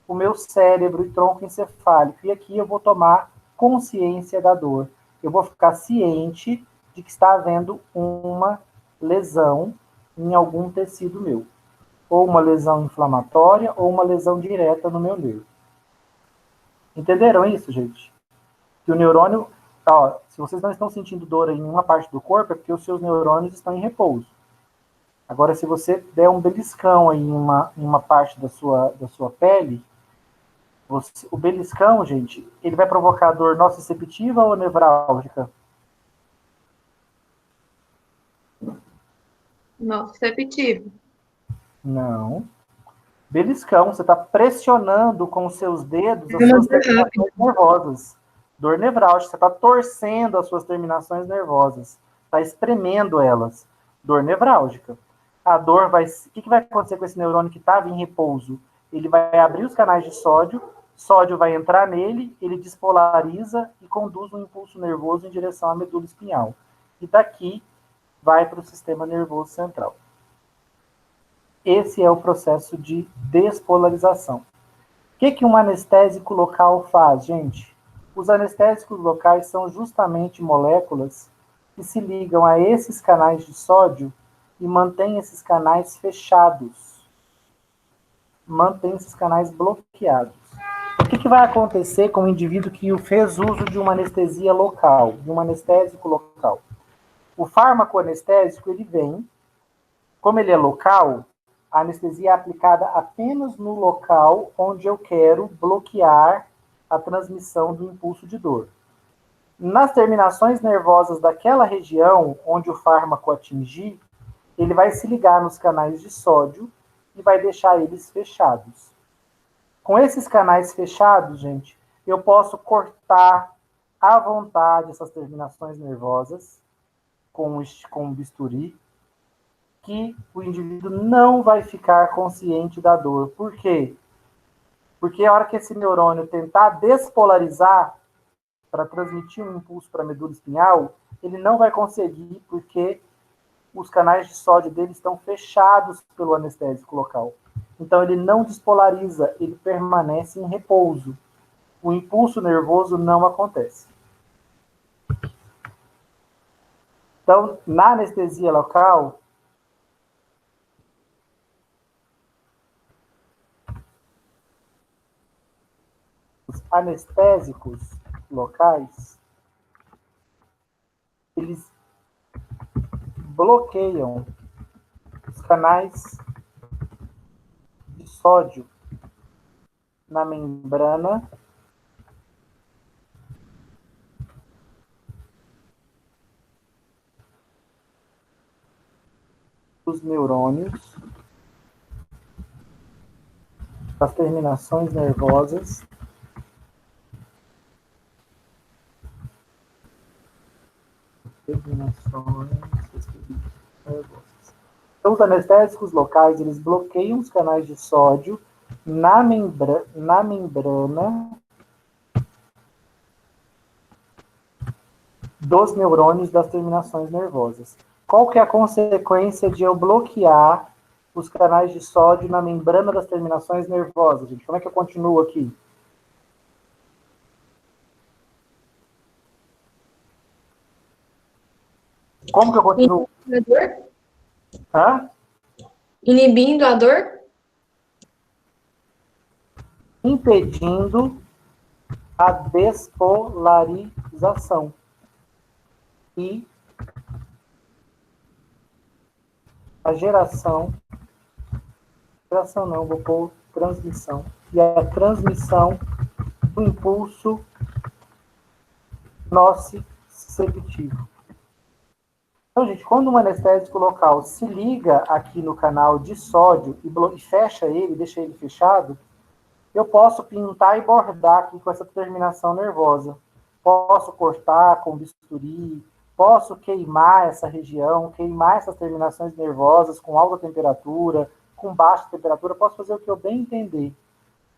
o meu cérebro e tronco encefálico. E aqui eu vou tomar consciência da dor. Eu vou ficar ciente de que está havendo uma lesão em algum tecido meu. Ou uma lesão inflamatória, ou uma lesão direta no meu nervo. Entenderam isso, gente? Que o neurônio... Ó, se vocês não estão sentindo dor em uma parte do corpo, é porque os seus neurônios estão em repouso. Agora, se você der um beliscão aí em uma parte da sua pele, o beliscão, gente, ele vai provocar dor nociceptiva ou nevrálgica? Nociceptivo. Não. Beliscão, você está pressionando com os seus dedos as suas terminações nervosas. Dor nevrálgica, você está torcendo as suas terminações nervosas. Está espremendo elas. Dor nevrálgica. A dor vai... O que vai acontecer com esse neurônio que estava em repouso? Ele vai abrir os canais de sódio vai entrar nele, ele despolariza e conduz um impulso nervoso em direção à medula espinhal. E daqui vai para o sistema nervoso central. Esse é o processo de despolarização. O que um anestésico local faz, gente? Os anestésicos locais são justamente moléculas que se ligam a esses canais de sódio e mantêm esses canais fechados. Mantêm esses canais bloqueados. O que vai acontecer com o indivíduo que fez uso de uma anestesia local, de um anestésico local? O fármaco anestésico, ele vem, como ele é local, a anestesia é aplicada apenas no local onde eu quero bloquear a transmissão do impulso de dor. Nas terminações nervosas daquela região onde o fármaco atingir, ele vai se ligar nos canais de sódio e vai deixar eles fechados. Com esses canais fechados, gente, eu posso cortar à vontade essas terminações nervosas com um bisturi, que o indivíduo não vai ficar consciente da dor. Por quê? Porque a hora que esse neurônio tentar despolarizar para transmitir um impulso para a medula espinhal, ele não vai conseguir, porque os canais de sódio dele estão fechados pelo anestésico local. Então, ele não despolariza, ele permanece em repouso. O impulso nervoso não acontece. Então, na anestesia local, os anestésicos locais, eles bloqueiam os canais de sódio na membrana dos neurônios, das terminações nervosas, Então, os anestésicos locais, eles bloqueiam os canais de sódio na membrana dos neurônios das terminações nervosas. Qual que é a consequência de eu bloquear os canais de sódio na membrana das terminações nervosas, gente? Como é que eu continuo aqui? Como que eu continuo? Inibindo a dor? Hã? Inibindo a dor? Impedindo a despolarização. despolização. E a geração não, vou pôr transmissão. E a transmissão do impulso nociceptivo. Então, gente, quando um anestésico local se liga aqui no canal de sódio e fecha ele, deixa ele fechado, eu posso pintar e bordar aqui com essa terminação nervosa. Posso cortar com bisturi, posso queimar essa região, queimar essas terminações nervosas com alta temperatura, com baixa temperatura, posso fazer o que eu bem entender.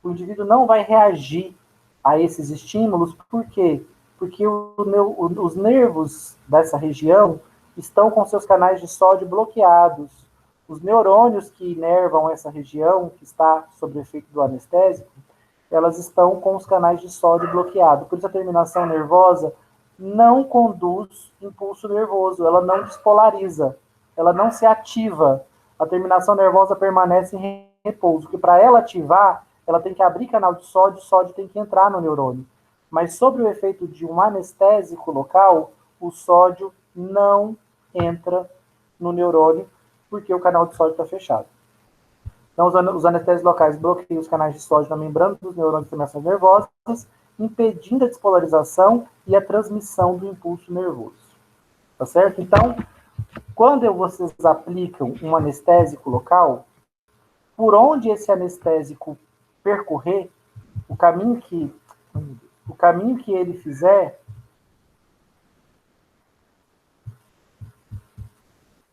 O indivíduo não vai reagir a esses estímulos, por quê? Porque os nervos dessa região estão com seus canais de sódio bloqueados. Os neurônios que inervam essa região, que está sob o efeito do anestésico, elas estão com os canais de sódio bloqueados. Por isso a terminação nervosa não conduz impulso nervoso, ela não despolariza, ela não se ativa. A terminação nervosa permanece em repouso, que para ela ativar, ela tem que abrir canal de sódio, o sódio tem que entrar no neurônio. Mas sob o efeito de um anestésico local, o sódio não entra no neurônio, porque o canal de sódio está fechado. Então, os anestésicos locais bloqueiam os canais de sódio na membrana dos neurônios de terminações nervosas, impedindo a despolarização e a transmissão do impulso nervoso. Tá certo? Então, quando vocês aplicam um anestésico local, por onde esse anestésico percorrer, o caminho que ele fizer,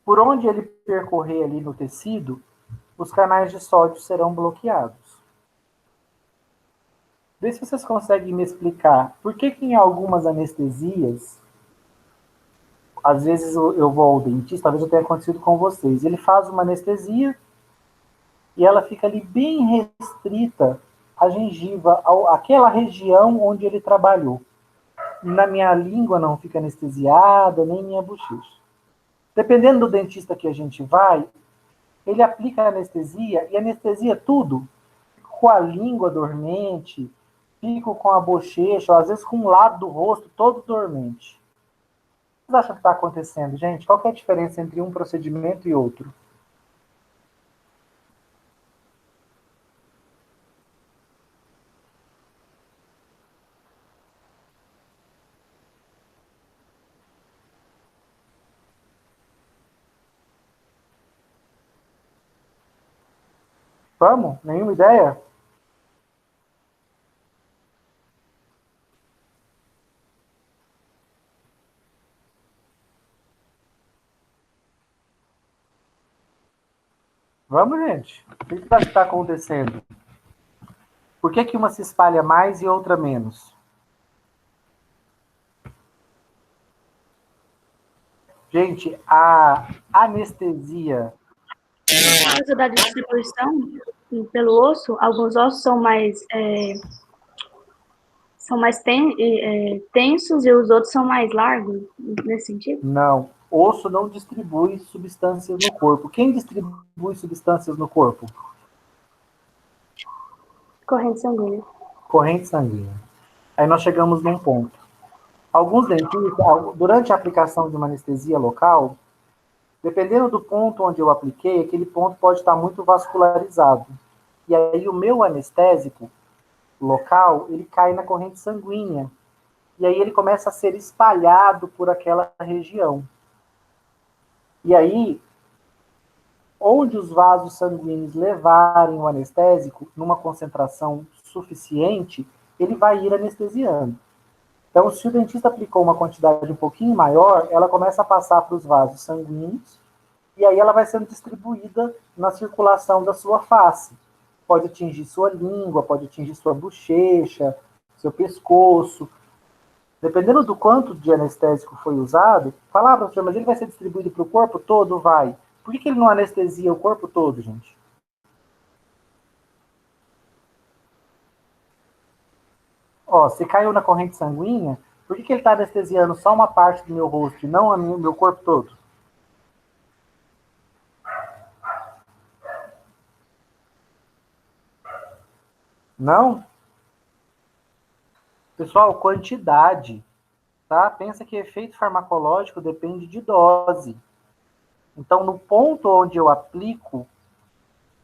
por onde ele percorrer ali no tecido, os canais de sódio serão bloqueados. Vê se vocês conseguem me explicar por que em algumas anestesias, às vezes eu vou ao dentista, talvez eu tenha acontecido com vocês, ele faz uma anestesia e ela fica ali bem restrita à gengiva, àquela região onde ele trabalhou. Na minha língua não fica anestesiada, nem minha bochecha. Dependendo do dentista que a gente vai, ele aplica a anestesia e anestesia tudo. Fico com a língua dormente, fico com a bochecha, ou às vezes com um lado do rosto todo dormente. O que vocês acham que está acontecendo, gente? Qual que é a diferença entre um procedimento e outro? Vamos? Nenhuma ideia? Vamos, gente. O que está acontecendo? Por que uma se espalha mais e outra menos? Gente, a anestesia... Por causa da distribuição pelo osso, alguns ossos são mais tensos e os outros são mais largos, nesse sentido? Não. Osso não distribui substâncias no corpo. Quem distribui substâncias no corpo? Corrente sanguínea. Corrente sanguínea. Aí nós chegamos num ponto. Alguns dentistas, durante a aplicação de uma anestesia local, dependendo do ponto onde eu apliquei, aquele ponto pode estar muito vascularizado. E aí o meu anestésico local, ele cai na corrente sanguínea. E aí ele começa a ser espalhado por aquela região. E aí, onde os vasos sanguíneos levarem o anestésico, numa concentração suficiente, ele vai ir anestesiando. Então, se o dentista aplicou uma quantidade um pouquinho maior, ela começa a passar para os vasos sanguíneos, e aí ela vai sendo distribuída na circulação da sua face. Pode atingir sua língua, pode atingir sua bochecha, seu pescoço. Dependendo do quanto de anestésico foi usado, fala, professor, mas ele vai ser distribuído para o corpo todo? Vai. Por que ele não anestesia o corpo todo, gente? Ó, se caiu na corrente sanguínea, por que ele está anestesiando só uma parte do meu rosto e não o meu corpo todo? Não? Pessoal, quantidade. tá? Pensa que efeito farmacológico depende de dose. Então, no ponto onde eu aplico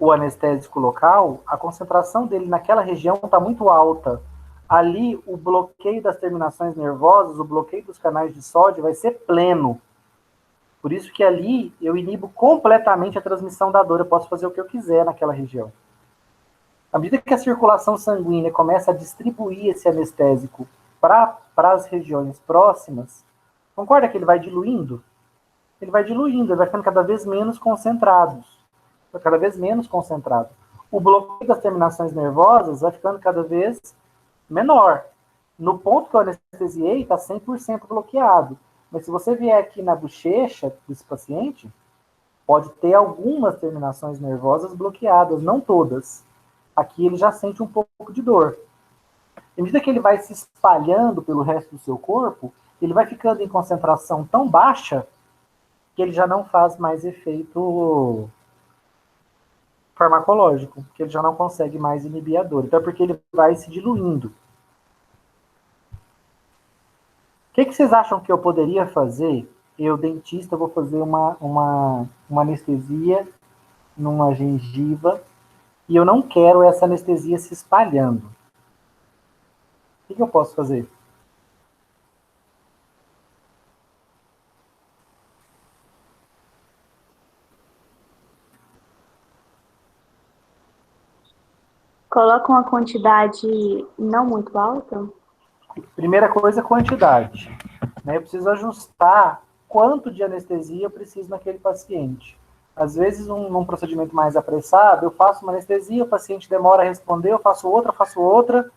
o anestésico local, a concentração dele naquela região está muito alta. Ali, o bloqueio das terminações nervosas, o bloqueio dos canais de sódio vai ser pleno. Por isso que ali eu inibo completamente a transmissão da dor. Eu posso fazer o que eu quiser naquela região. À medida que a circulação sanguínea começa a distribuir esse anestésico para as regiões próximas, concorda que ele vai diluindo? Ele vai diluindo, ele vai ficando cada vez menos concentrado. Cada vez menos concentrado. O bloqueio das terminações nervosas vai ficando cada vez menor. No ponto que eu anestesiei, está 100% bloqueado. Mas se você vier aqui na bochecha desse paciente, pode ter algumas terminações nervosas bloqueadas, não todas. Aqui ele já sente um pouco de dor. À medida que ele vai se espalhando pelo resto do seu corpo, ele vai ficando em concentração tão baixa que ele já não faz mais efeito farmacológico, que ele já não consegue mais inibir a dor. Então é porque ele vai se diluindo. O que vocês acham que eu poderia fazer? Eu, dentista, vou fazer uma anestesia numa gengiva e eu não quero essa anestesia se espalhando. O que eu posso fazer? Coloca uma quantidade não muito alta? Primeira coisa, quantidade. Eu preciso ajustar quanto de anestesia eu preciso naquele paciente. Às vezes, num procedimento mais apressado, eu faço uma anestesia, o paciente demora a responder, eu faço outra,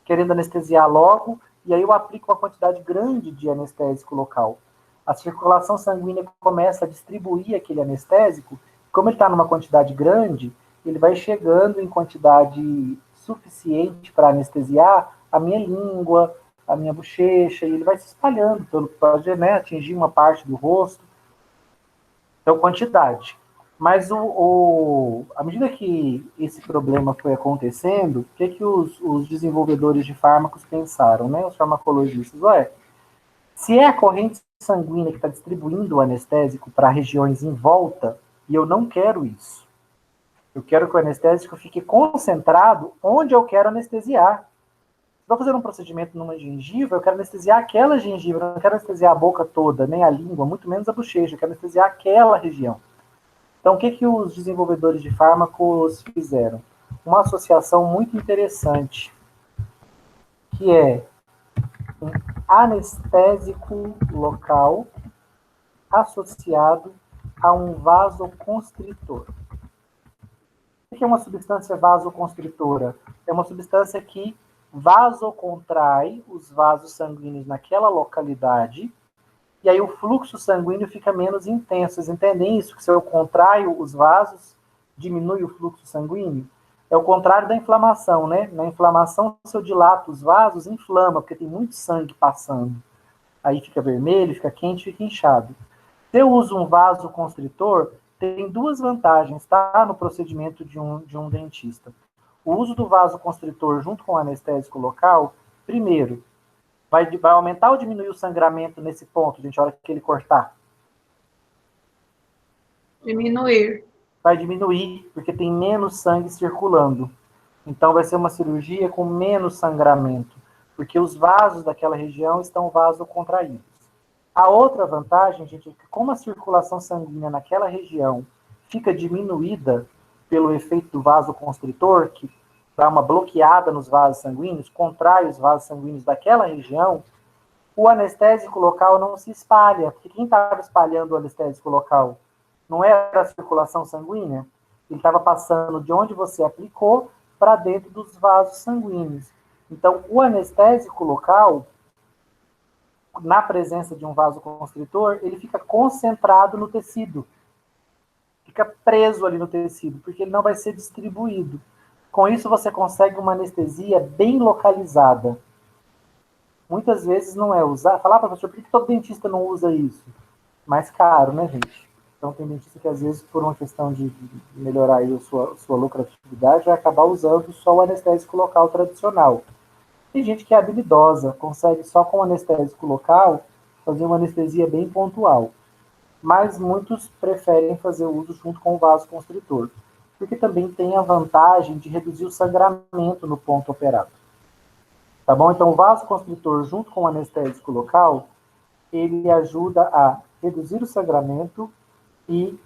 querendo anestesiar logo, e aí eu aplico uma quantidade grande de anestésico local. A circulação sanguínea começa a distribuir aquele anestésico, como ele está numa quantidade grande, ele vai chegando em quantidade suficiente para anestesiar a minha língua, a minha bochecha, e ele vai se espalhando, pode atingir uma parte do rosto. Então, quantidade. Mas à medida que esse problema foi acontecendo, o que os desenvolvedores de fármacos pensaram, os farmacologistas? Se é a corrente sanguínea que está distribuindo o anestésico para regiões em volta, e eu não quero isso. Eu quero que o anestésico fique concentrado onde eu quero anestesiar. Estou fazendo um procedimento numa gengiva, eu quero anestesiar aquela gengiva, eu não quero anestesiar a boca toda, nem a língua, muito menos a bochecha, eu quero anestesiar aquela região. Então, o que os desenvolvedores de fármacos fizeram? Uma associação muito interessante, que é um anestésico local associado a um vasoconstritor. O que é uma substância vasoconstritora? É uma substância que vasocontrai os vasos sanguíneos naquela localidade, e aí o fluxo sanguíneo fica menos intenso. Vocês entendem isso? Que se eu contraio os vasos, diminui o fluxo sanguíneo? É o contrário da inflamação, né? Na inflamação, se eu dilato os vasos, inflama, porque tem muito sangue passando. Aí fica vermelho, fica quente, fica inchado. Se eu uso um vasoconstritor, tem duas vantagens, tá? No procedimento de um dentista. O uso do vasoconstritor junto com o anestésico local, primeiro, vai aumentar ou diminuir o sangramento nesse ponto, gente, a hora que ele cortar? Diminuir. Vai diminuir, porque tem menos sangue circulando. Então, vai ser uma cirurgia com menos sangramento, porque os vasos daquela região estão vasocontraídos. A outra vantagem, gente, é que como a circulação sanguínea naquela região fica diminuída pelo efeito do vasoconstritor, que dá uma bloqueada nos vasos sanguíneos, contrai os vasos sanguíneos daquela região, o anestésico local não se espalha, porque quem estava espalhando o anestésico local não era a circulação sanguínea, ele estava passando de onde você aplicou para dentro dos vasos sanguíneos. Então, o anestésico local, na presença de um vasoconstritor, ele fica concentrado no tecido, fica preso ali no tecido, porque ele não vai ser distribuído. Com isso, você consegue uma anestesia bem localizada. Muitas vezes não é usar. Falar, professor, por que todo dentista não usa isso? Mais caro, né, gente? Então, tem dentista que, às vezes, por uma questão de melhorar aí a sua lucratividade, vai acabar usando só o anestésico local tradicional. Tem gente que é habilidosa, consegue só com anestésico local fazer uma anestesia bem pontual. Mas muitos preferem fazer o uso junto com o vasoconstritor, porque também tem a vantagem de reduzir o sangramento no ponto operado. Tá bom? Então, o vasoconstritor junto com o anestésico local, ele ajuda a reduzir o sangramento e...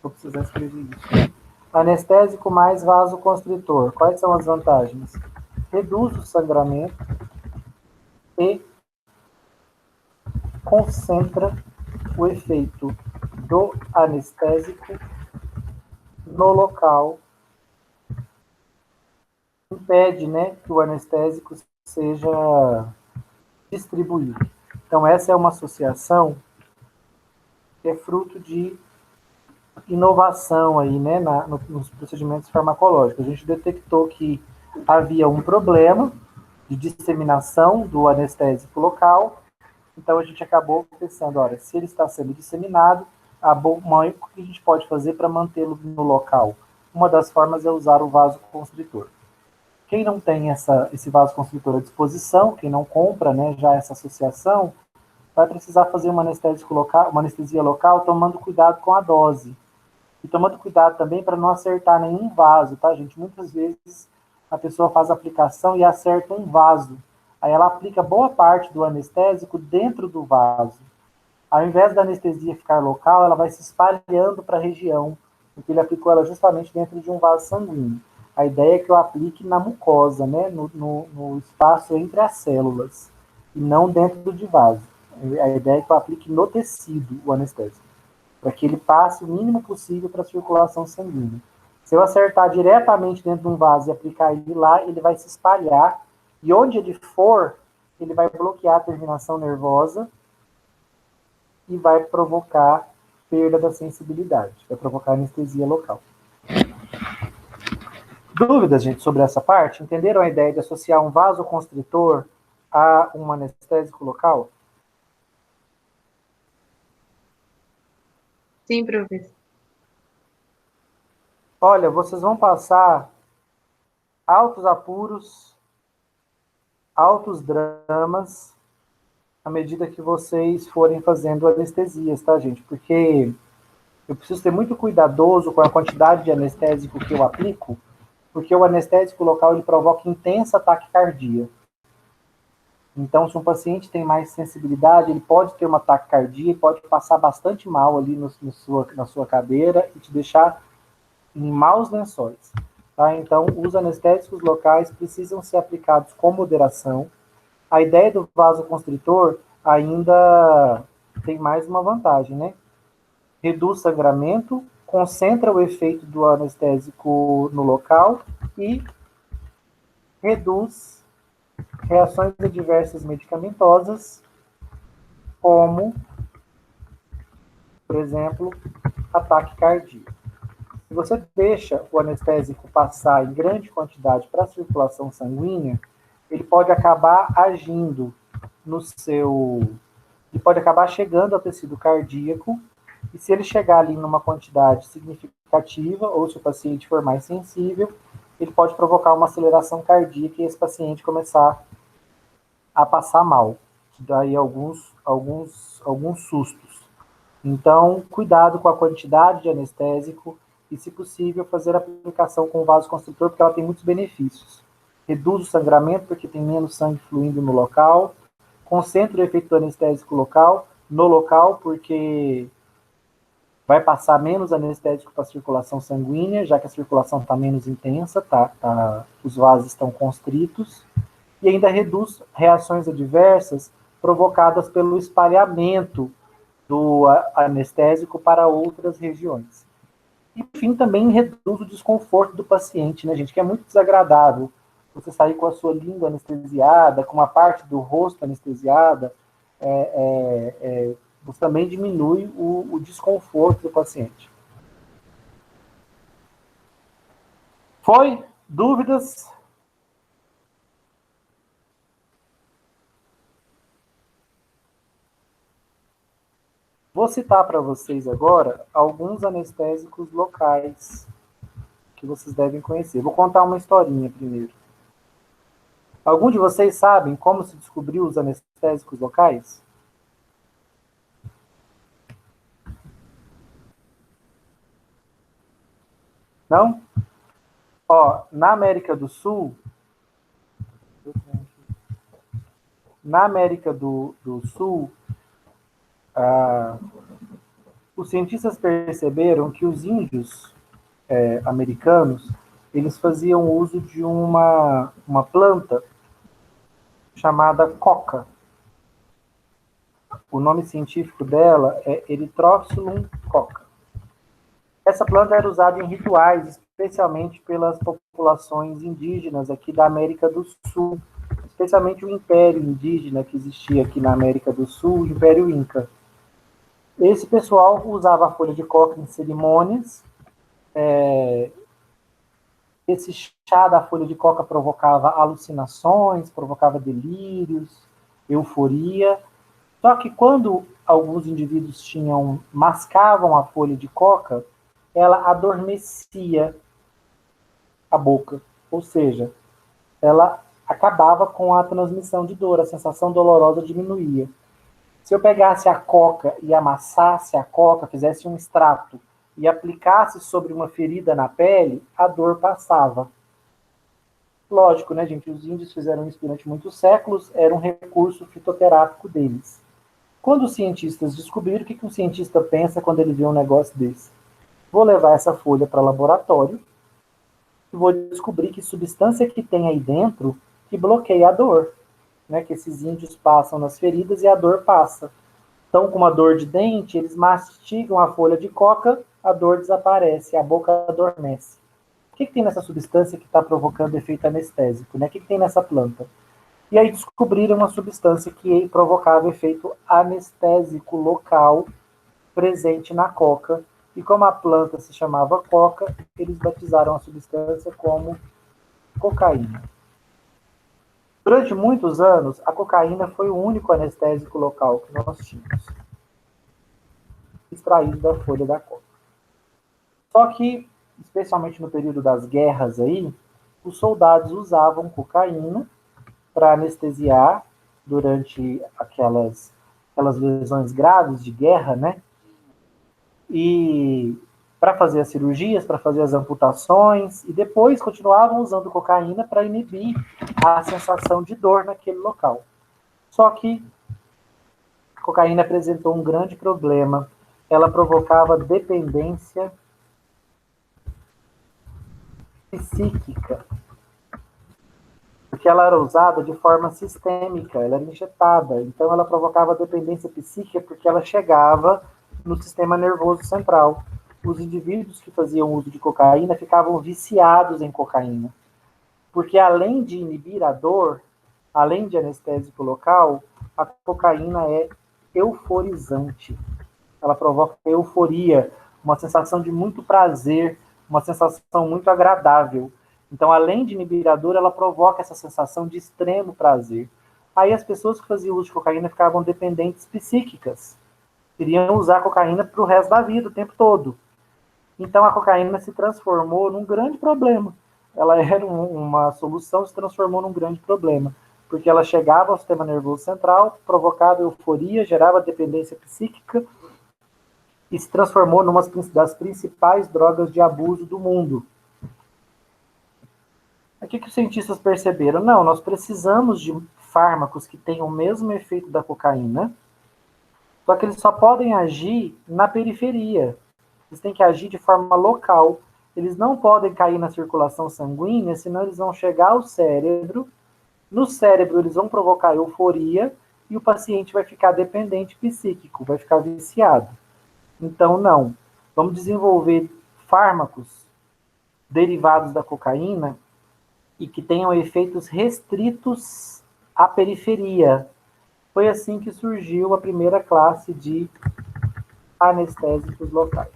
Vou precisar escrever isso. Anestésico mais vasoconstritor. Quais são as vantagens? Reduz o sangramento e concentra o efeito do anestésico no local, impede, né, que o anestésico seja distribuído. Então, essa é uma associação que é fruto de inovação aí, né, nos procedimentos farmacológicos. A gente detectou que havia um problema de disseminação do anestésico local, então a gente acabou pensando, olha, se ele está sendo disseminado, o que a gente pode fazer para mantê-lo no local? Uma das formas é usar o vasoconstritor. Quem não tem esse vasoconstritor à disposição, quem não compra, né, já essa associação, vai precisar fazer uma anestesia local, tomando cuidado com a dose. E tomando cuidado também para não acertar nenhum vaso, tá, gente? Muitas vezes a pessoa faz a aplicação e acerta um vaso. Aí ela aplica boa parte do anestésico dentro do vaso. Ao invés da anestesia ficar local, ela vai se espalhando para a região, porque ele aplicou ela justamente dentro de um vaso sanguíneo. A ideia é que eu aplique na mucosa, né, no espaço entre as células, e não dentro de vaso. A ideia é que eu aplique no tecido o anestésico, para que ele passe o mínimo possível para a circulação sanguínea. Se eu acertar diretamente dentro de um vaso e aplicar ele lá, ele vai se espalhar, e onde ele for, ele vai bloquear a terminação nervosa e vai provocar perda da sensibilidade, vai provocar anestesia local. Dúvidas, gente, sobre essa parte? Entenderam a ideia de associar um vasoconstritor a um anestésico local? Sim, professor. Olha, vocês vão passar altos apuros, altos dramas, à medida que vocês forem fazendo anestesias, tá, gente? Porque eu preciso ser muito cuidadoso com a quantidade de anestésico que eu aplico, porque o anestésico local ele provoca intensa taquicardia. Então, se um paciente tem mais sensibilidade, ele pode ter uma taquicardia, pode passar bastante mal ali na sua cadeira e te deixar em maus lençóis. Tá? Então, os anestésicos locais precisam ser aplicados com moderação. A ideia do vasoconstritor ainda tem mais uma vantagem, né? Reduz sangramento, concentra o efeito do anestésico no local e reduz reações adversas medicamentosas, como, por exemplo, ataque cardíaco. Se você deixa o anestésico passar em grande quantidade para a circulação sanguínea, ele pode acabar agindo ele pode acabar chegando ao tecido cardíaco, e se ele chegar ali numa quantidade significativa, ou se o paciente for mais sensível, ele pode provocar uma aceleração cardíaca e esse paciente começar a passar mal. Daí alguns sustos. Então, cuidado com a quantidade de anestésico e, se possível, fazer a aplicação com o vasoconstritor, porque ela tem muitos benefícios. Reduz o sangramento, porque tem menos sangue fluindo no local. Concentra o efeito do anestésico no local, porque vai passar menos anestésico para a circulação sanguínea, já que a circulação está menos intensa, os vasos estão constritos, e ainda reduz reações adversas provocadas pelo espalhamento do anestésico para outras regiões. E, enfim, também reduz o desconforto do paciente, né, gente, que é muito desagradável você sair com a sua língua anestesiada, com uma parte do rosto anestesiada, você também diminui o desconforto do paciente. Foi? Dúvidas? Vou citar para vocês agora alguns anestésicos locais que vocês devem conhecer. Vou contar uma historinha primeiro. Algum de vocês sabem como se descobriu os anestésicos locais? Não? Ó, na América do Sul, os cientistas perceberam que os índios americanos, eles faziam uso de uma planta chamada coca. O nome científico dela é Erythrocylum coca. Essa planta era usada em rituais, especialmente pelas populações indígenas aqui da América do Sul, especialmente o Império Indígena que existia aqui na América do Sul, o Império Inca. Esse pessoal usava a folha de coca em cerimônias. Esse chá da folha de coca provocava alucinações, provocava delírios, euforia. Só que quando alguns indivíduos mascavam a folha de coca, ela adormecia a boca, ou seja, ela acabava com a transmissão de dor, a sensação dolorosa diminuía. Se eu pegasse a coca e amassasse a coca, fizesse um extrato e aplicasse sobre uma ferida na pele, a dor passava. Lógico, né, gente? Os índios fizeram isso durante muitos séculos, era um recurso fitoterápico deles. Quando os cientistas descobriram, o que um cientista pensa quando ele vê um negócio desse? Vou levar essa folha para o laboratório e vou descobrir que substância que tem aí dentro que bloqueia a dor, né? Que esses índios passam nas feridas e a dor passa. Então, com uma dor de dente, eles mastigam a folha de coca, a dor desaparece, a boca adormece. O que tem nessa substância que está provocando efeito anestésico, né? O que tem nessa planta? E aí descobriram uma substância que provocava efeito anestésico local presente na coca. E como a planta se chamava coca, eles batizaram a substância como cocaína. Durante muitos anos, a cocaína foi o único anestésico local que nós tínhamos, extraído da folha da coca. Só que, especialmente no período das guerras aí, os soldados usavam cocaína para anestesiar durante aquelas lesões graves de guerra, né? E para fazer as cirurgias, para fazer as amputações, e depois continuavam usando cocaína para inibir a sensação de dor naquele local. Só que a cocaína apresentou um grande problema. Ela provocava dependência psíquica, porque ela era usada de forma sistêmica, ela era injetada, então ela provocava dependência psíquica porque ela chegava no sistema nervoso central. Os indivíduos que faziam uso de cocaína ficavam viciados em cocaína, porque além de inibir a dor, além de anestésico local, a cocaína é euforizante. Ela provoca euforia, uma sensação de muito prazer, uma sensação muito agradável. Então, além de inibir a dor, ela provoca essa sensação de extremo prazer. Aí as pessoas que faziam uso de cocaína ficavam dependentes psíquicas. Queriam usar cocaína para o resto da vida, o tempo todo. Então, a cocaína se transformou num grande problema. Ela era uma solução, se transformou num grande problema. Porque ela chegava ao sistema nervoso central, provocava euforia, gerava dependência psíquica e se transformou numa das principais drogas de abuso do mundo. O que os cientistas perceberam? Não, nós precisamos de fármacos que tenham o mesmo efeito da cocaína, só que eles só podem agir na periferia. Eles têm que agir de forma local. Eles não podem cair na circulação sanguínea, senão eles vão chegar ao cérebro. No cérebro, eles vão provocar euforia e o paciente vai ficar dependente psíquico, vai ficar viciado. Então, não. Vamos desenvolver fármacos derivados da cocaína e que tenham efeitos restritos à periferia. Foi assim que surgiu a primeira classe de anestésicos locais.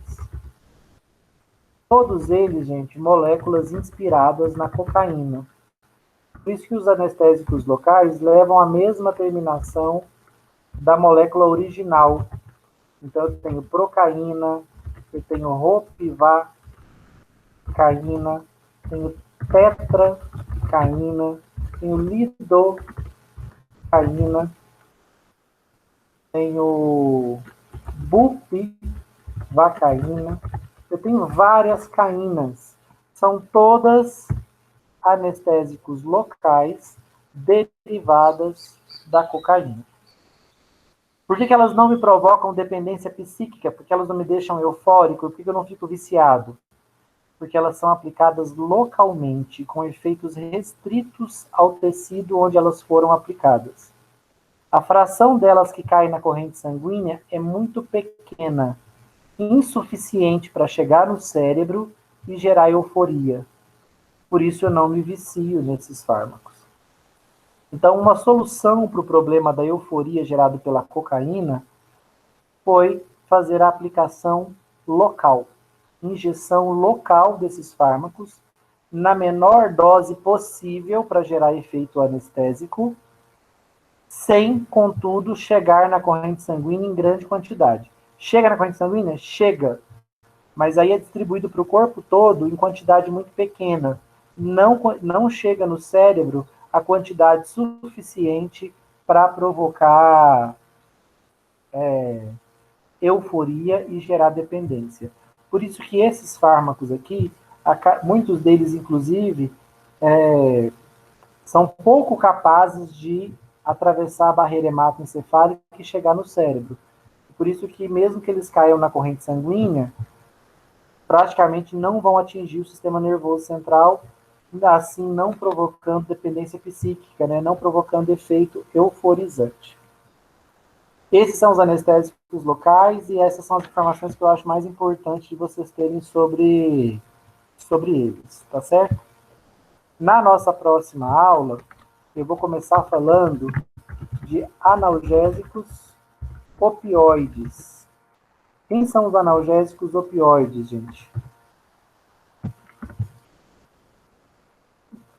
Todos eles, gente, moléculas inspiradas na cocaína. Por isso que os anestésicos locais levam a mesma terminação da molécula original. Então, eu tenho procaína, eu tenho ropivacaína, tenho tetracaína, tenho lidocaína, tenho bupivacaína, eu tenho várias caínas. São todas anestésicos locais derivadas da cocaína. Por que elas não me provocam dependência psíquica? Porque elas não me deixam eufórico? Por que eu não fico viciado? Porque elas são aplicadas localmente, com efeitos restritos ao tecido onde elas foram aplicadas. A fração delas que cai na corrente sanguínea é muito pequena, insuficiente para chegar no cérebro e gerar euforia. Por isso eu não me vicio nesses fármacos. Então, uma solução para o problema da euforia gerado pela cocaína foi fazer a aplicação local, injeção local desses fármacos, na menor dose possível para gerar efeito anestésico, sem, contudo, chegar na corrente sanguínea em grande quantidade. Chega na corrente sanguínea? Chega. Mas aí é distribuído para o corpo todo em quantidade muito pequena. Não chega no cérebro a quantidade suficiente para provocar euforia e gerar dependência. Por isso que esses fármacos aqui, muitos deles, inclusive, são pouco capazes de atravessar a barreira hematoencefálica e chegar no cérebro. Por isso que, mesmo que eles caiam na corrente sanguínea, praticamente não vão atingir o sistema nervoso central, assim não provocando dependência psíquica, né? Não provocando efeito euforizante. Esses são os anestésicos locais e essas são as informações que eu acho mais importantes de vocês terem sobre eles, tá certo? Na nossa próxima aula, eu vou começar falando de analgésicos opioides. Quem são os analgésicos opioides, gente?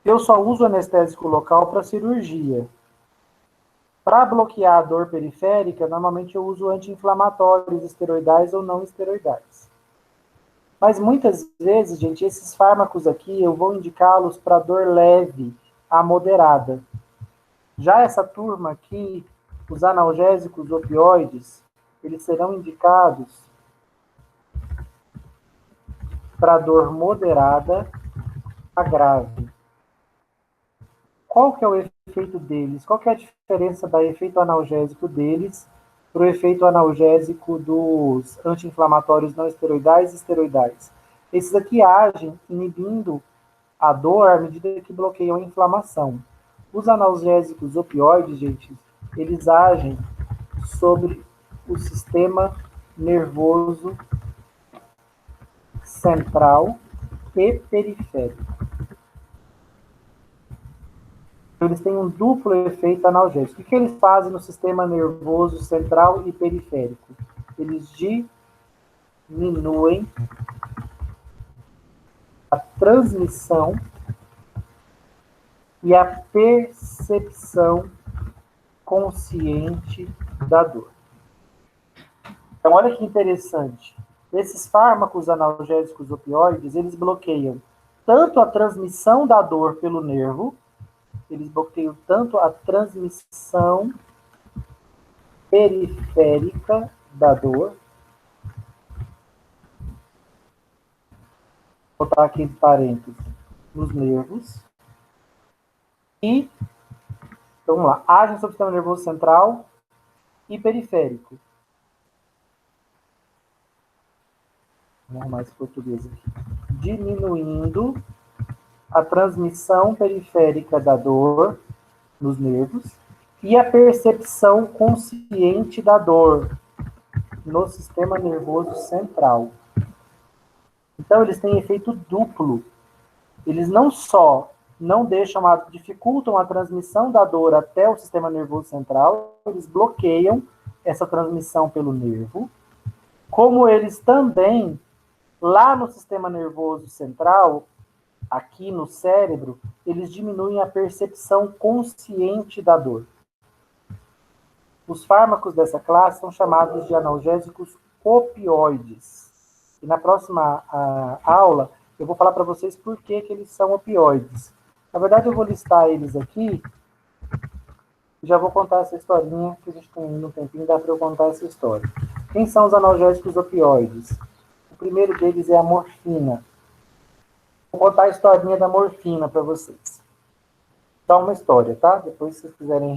Eu só uso anestésico local para cirurgia. Para bloquear a dor periférica, normalmente eu uso anti-inflamatórios esteroidais ou não esteroidais. Mas muitas vezes, gente, esses fármacos aqui eu vou indicá-los para dor leve a moderada. Já essa turma aqui, os analgésicos opioides, eles serão indicados para dor moderada a grave. Qual que é o efeito deles? Qual que é a diferença do efeito analgésico deles para o efeito analgésico dos anti-inflamatórios não esteroidais e esteroidais? Esses aqui agem inibindo a dor à medida que bloqueiam a inflamação. Os analgésicos opioides, gente, eles agem sobre o sistema nervoso central e periférico. Eles têm um duplo efeito analgésico. O que eles fazem no sistema nervoso central e periférico? Eles diminuem a transmissão e a percepção consciente da dor. Então, olha que interessante. Esses fármacos analgésicos opioides, eles bloqueiam tanto a transmissão da dor pelo nervo, eles bloqueiam tanto a transmissão periférica da dor. Vou botar aqui entre parênteses, nos nervos. E, então, vamos lá, agem sobre o sistema nervoso central e periférico. Vamos arrumar esse português aqui. Diminuindo a transmissão periférica da dor nos nervos e a percepção consciente da dor no sistema nervoso central. Então, eles têm efeito duplo. Eles não só não dificultam a transmissão da dor até o sistema nervoso central, eles bloqueiam essa transmissão pelo nervo, como eles também, lá no sistema nervoso central, aqui no cérebro, eles diminuem a percepção consciente da dor. Os fármacos dessa classe são chamados de analgésicos opioides. E na próxima aula, eu vou falar para vocês por que eles são opioides. Na verdade, eu vou listar eles aqui e já vou contar essa historinha, que a gente tem um tempinho, dá para eu contar essa história. Quem são os analgésicos opioides? O primeiro deles é a morfina. Vou contar a historinha da morfina para vocês. Dá uma história, tá? Depois, se vocês quiserem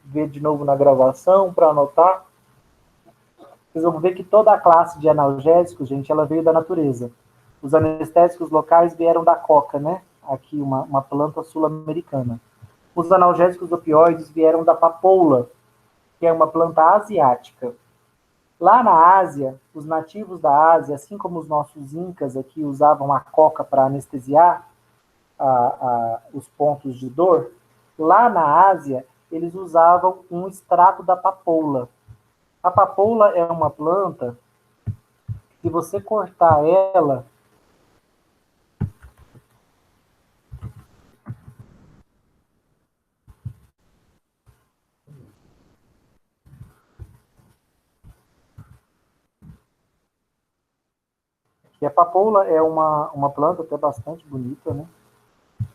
ver de novo na gravação, para anotar, vocês vão ver que toda a classe de analgésicos, gente, ela veio da natureza. Os anestésicos locais vieram da coca, né? Aqui, uma planta sul-americana. Os analgésicos opioides vieram da papoula, que é uma planta asiática. Lá na Ásia, os nativos da Ásia, assim como os nossos incas aqui usavam a coca para anestesiar os pontos de dor, lá na Ásia, eles usavam um extrato da papoula. A papoula é uma planta que você cortar ela, que a papoula é uma planta até bastante bonita, né?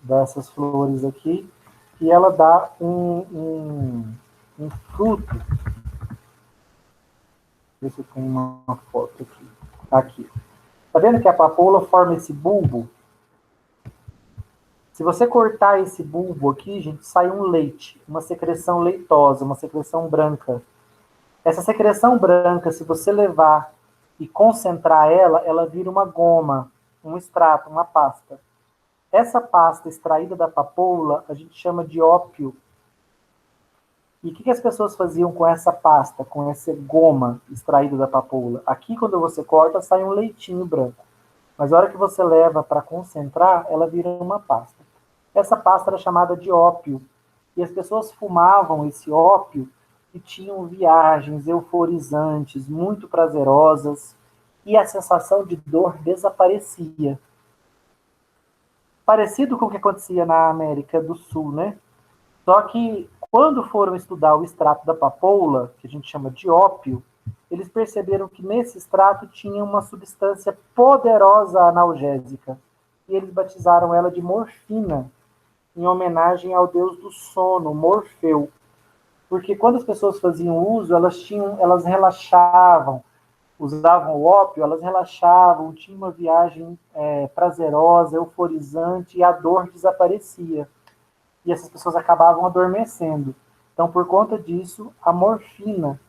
Dessas flores aqui, e ela dá um fruto. Deixa eu ver se eu tenho uma foto aqui. Aqui. Tá vendo que a papoula forma esse bulbo? Se você cortar esse bulbo aqui, gente, sai um leite, uma secreção leitosa, uma secreção branca. Essa secreção branca, se você levar e concentrar ela, ela vira uma goma, um extrato, uma pasta. Essa pasta extraída da papoula, a gente chama de ópio. E o que as pessoas faziam com essa pasta, com essa goma extraída da papoula? Aqui, quando você corta, sai um leitinho branco. Mas a hora que você leva para concentrar, ela vira uma pasta. Essa pasta era chamada de ópio. E as pessoas fumavam esse ópio e tinham viagens euforizantes, muito prazerosas, e a sensação de dor desaparecia. Parecido com o que acontecia na América do Sul, né? Só que, quando foram estudar o extrato da papoula, que a gente chama de ópio, eles perceberam que nesse extrato tinha uma substância poderosa analgésica. E eles batizaram ela de morfina, em homenagem ao deus do sono, Morfeu. Porque quando as pessoas faziam uso, elas relaxavam, usavam o ópio, elas relaxavam, tinham uma viagem prazerosa, euforizante, e a dor desaparecia. E essas pessoas acabavam adormecendo. Então, por conta disso, a morfina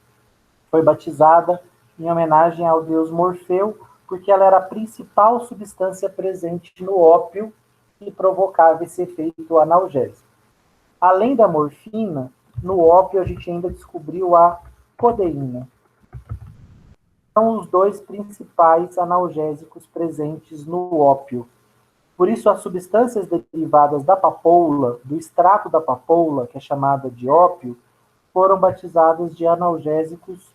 foi batizada em homenagem ao deus Morfeu, porque ela era a principal substância presente no ópio que provocava esse efeito analgésico. Além da morfina, no ópio a gente ainda descobriu a codeína. São os dois principais analgésicos presentes no ópio. Por isso, as substâncias derivadas da papoula, do extrato da papoula, que é chamada de ópio, foram batizadas de analgésicos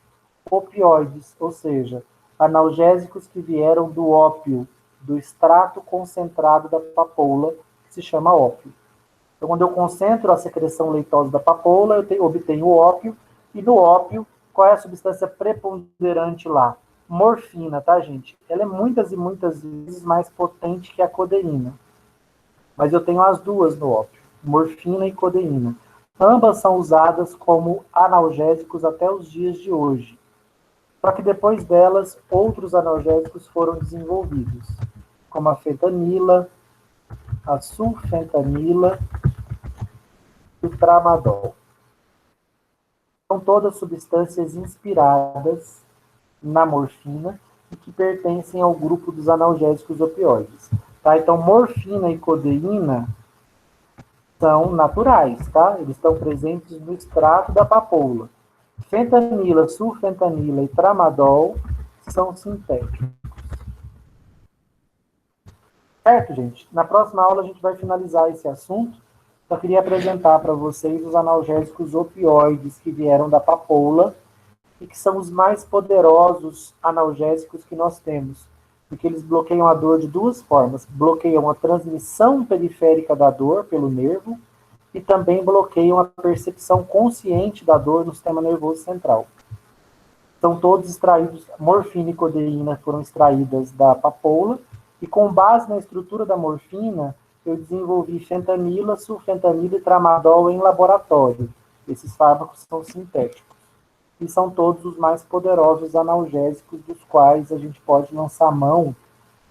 opioides, ou seja, analgésicos que vieram do ópio, do extrato concentrado da papoula, que se chama ópio. Então, quando eu concentro a secreção leitosa da papoula, eu obtenho o ópio, e no ópio, qual é a substância preponderante lá? Morfina, tá, gente? Ela é muitas e muitas vezes mais potente que a codeína. Mas eu tenho as duas no ópio, morfina e codeína. Ambas são usadas como analgésicos até os dias de hoje. Só que depois delas, outros analgésicos foram desenvolvidos, como a fentanila, a sulfentanila e o tramadol. São todas substâncias inspiradas na morfina e que pertencem ao grupo dos analgésicos opioides. Tá? Então, morfina e codeína são naturais, tá? Eles estão presentes no extrato da papoula. Fentanila, sulfentanila e tramadol são sintéticos. Certo, gente? Na próxima aula a gente vai finalizar esse assunto. Só queria apresentar para vocês os analgésicos opioides que vieram da papoula e que são os mais poderosos analgésicos que nós temos, porque eles bloqueiam a dor de duas formas. Bloqueiam a transmissão periférica da dor pelo nervo e também bloqueiam a percepção consciente da dor no sistema nervoso central. São todos extraídos, morfina e codeína foram extraídas da papoula, e com base na estrutura da morfina, eu desenvolvi fentanila, sulfentanila e tramadol em laboratório. Esses fármacos são sintéticos. E são todos os mais poderosos analgésicos dos quais a gente pode lançar mão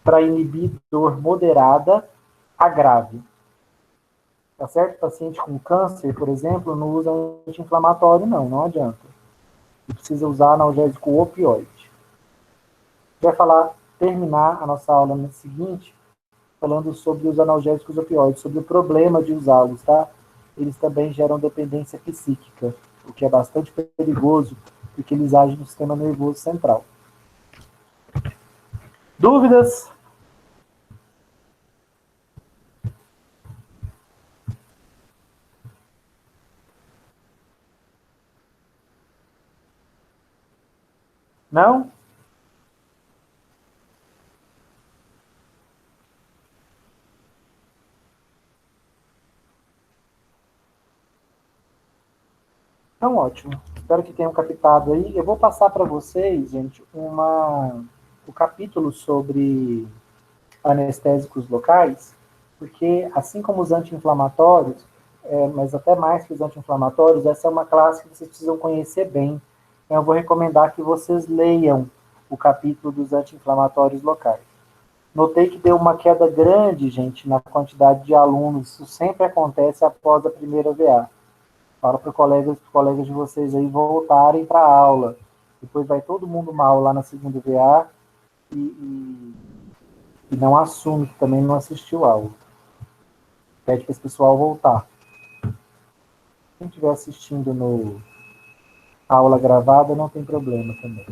para inibir dor moderada a grave. Tá certo? Paciente com câncer, por exemplo, não usa anti-inflamatório, não adianta. Precisa usar analgésico opioide. Vai terminar a nossa aula no seguinte, falando sobre os analgésicos opioides, sobre o problema de usá-los, tá? Eles também geram dependência psíquica, o que é bastante perigoso, porque eles agem no sistema nervoso central. Dúvidas? Não? Então, ótimo. Espero que tenham captado aí. Eu vou passar para vocês, gente, o capítulo sobre anestésicos locais, porque, assim como os anti-inflamatórios, mas até mais que os anti-inflamatórios, essa é uma classe que vocês precisam conhecer bem. Então, eu vou recomendar que vocês leiam o capítulo dos anti-inflamatórios locais. Notei que deu uma queda grande, gente, na quantidade de alunos. Isso sempre acontece após a primeira VA. Fala para os colegas de vocês aí voltarem para a aula. Depois vai todo mundo mal lá na segunda VA e não assume que também não assistiu a aula. Pede para esse pessoal voltar. Quem estiver assistindo a aula gravada não tem problema também.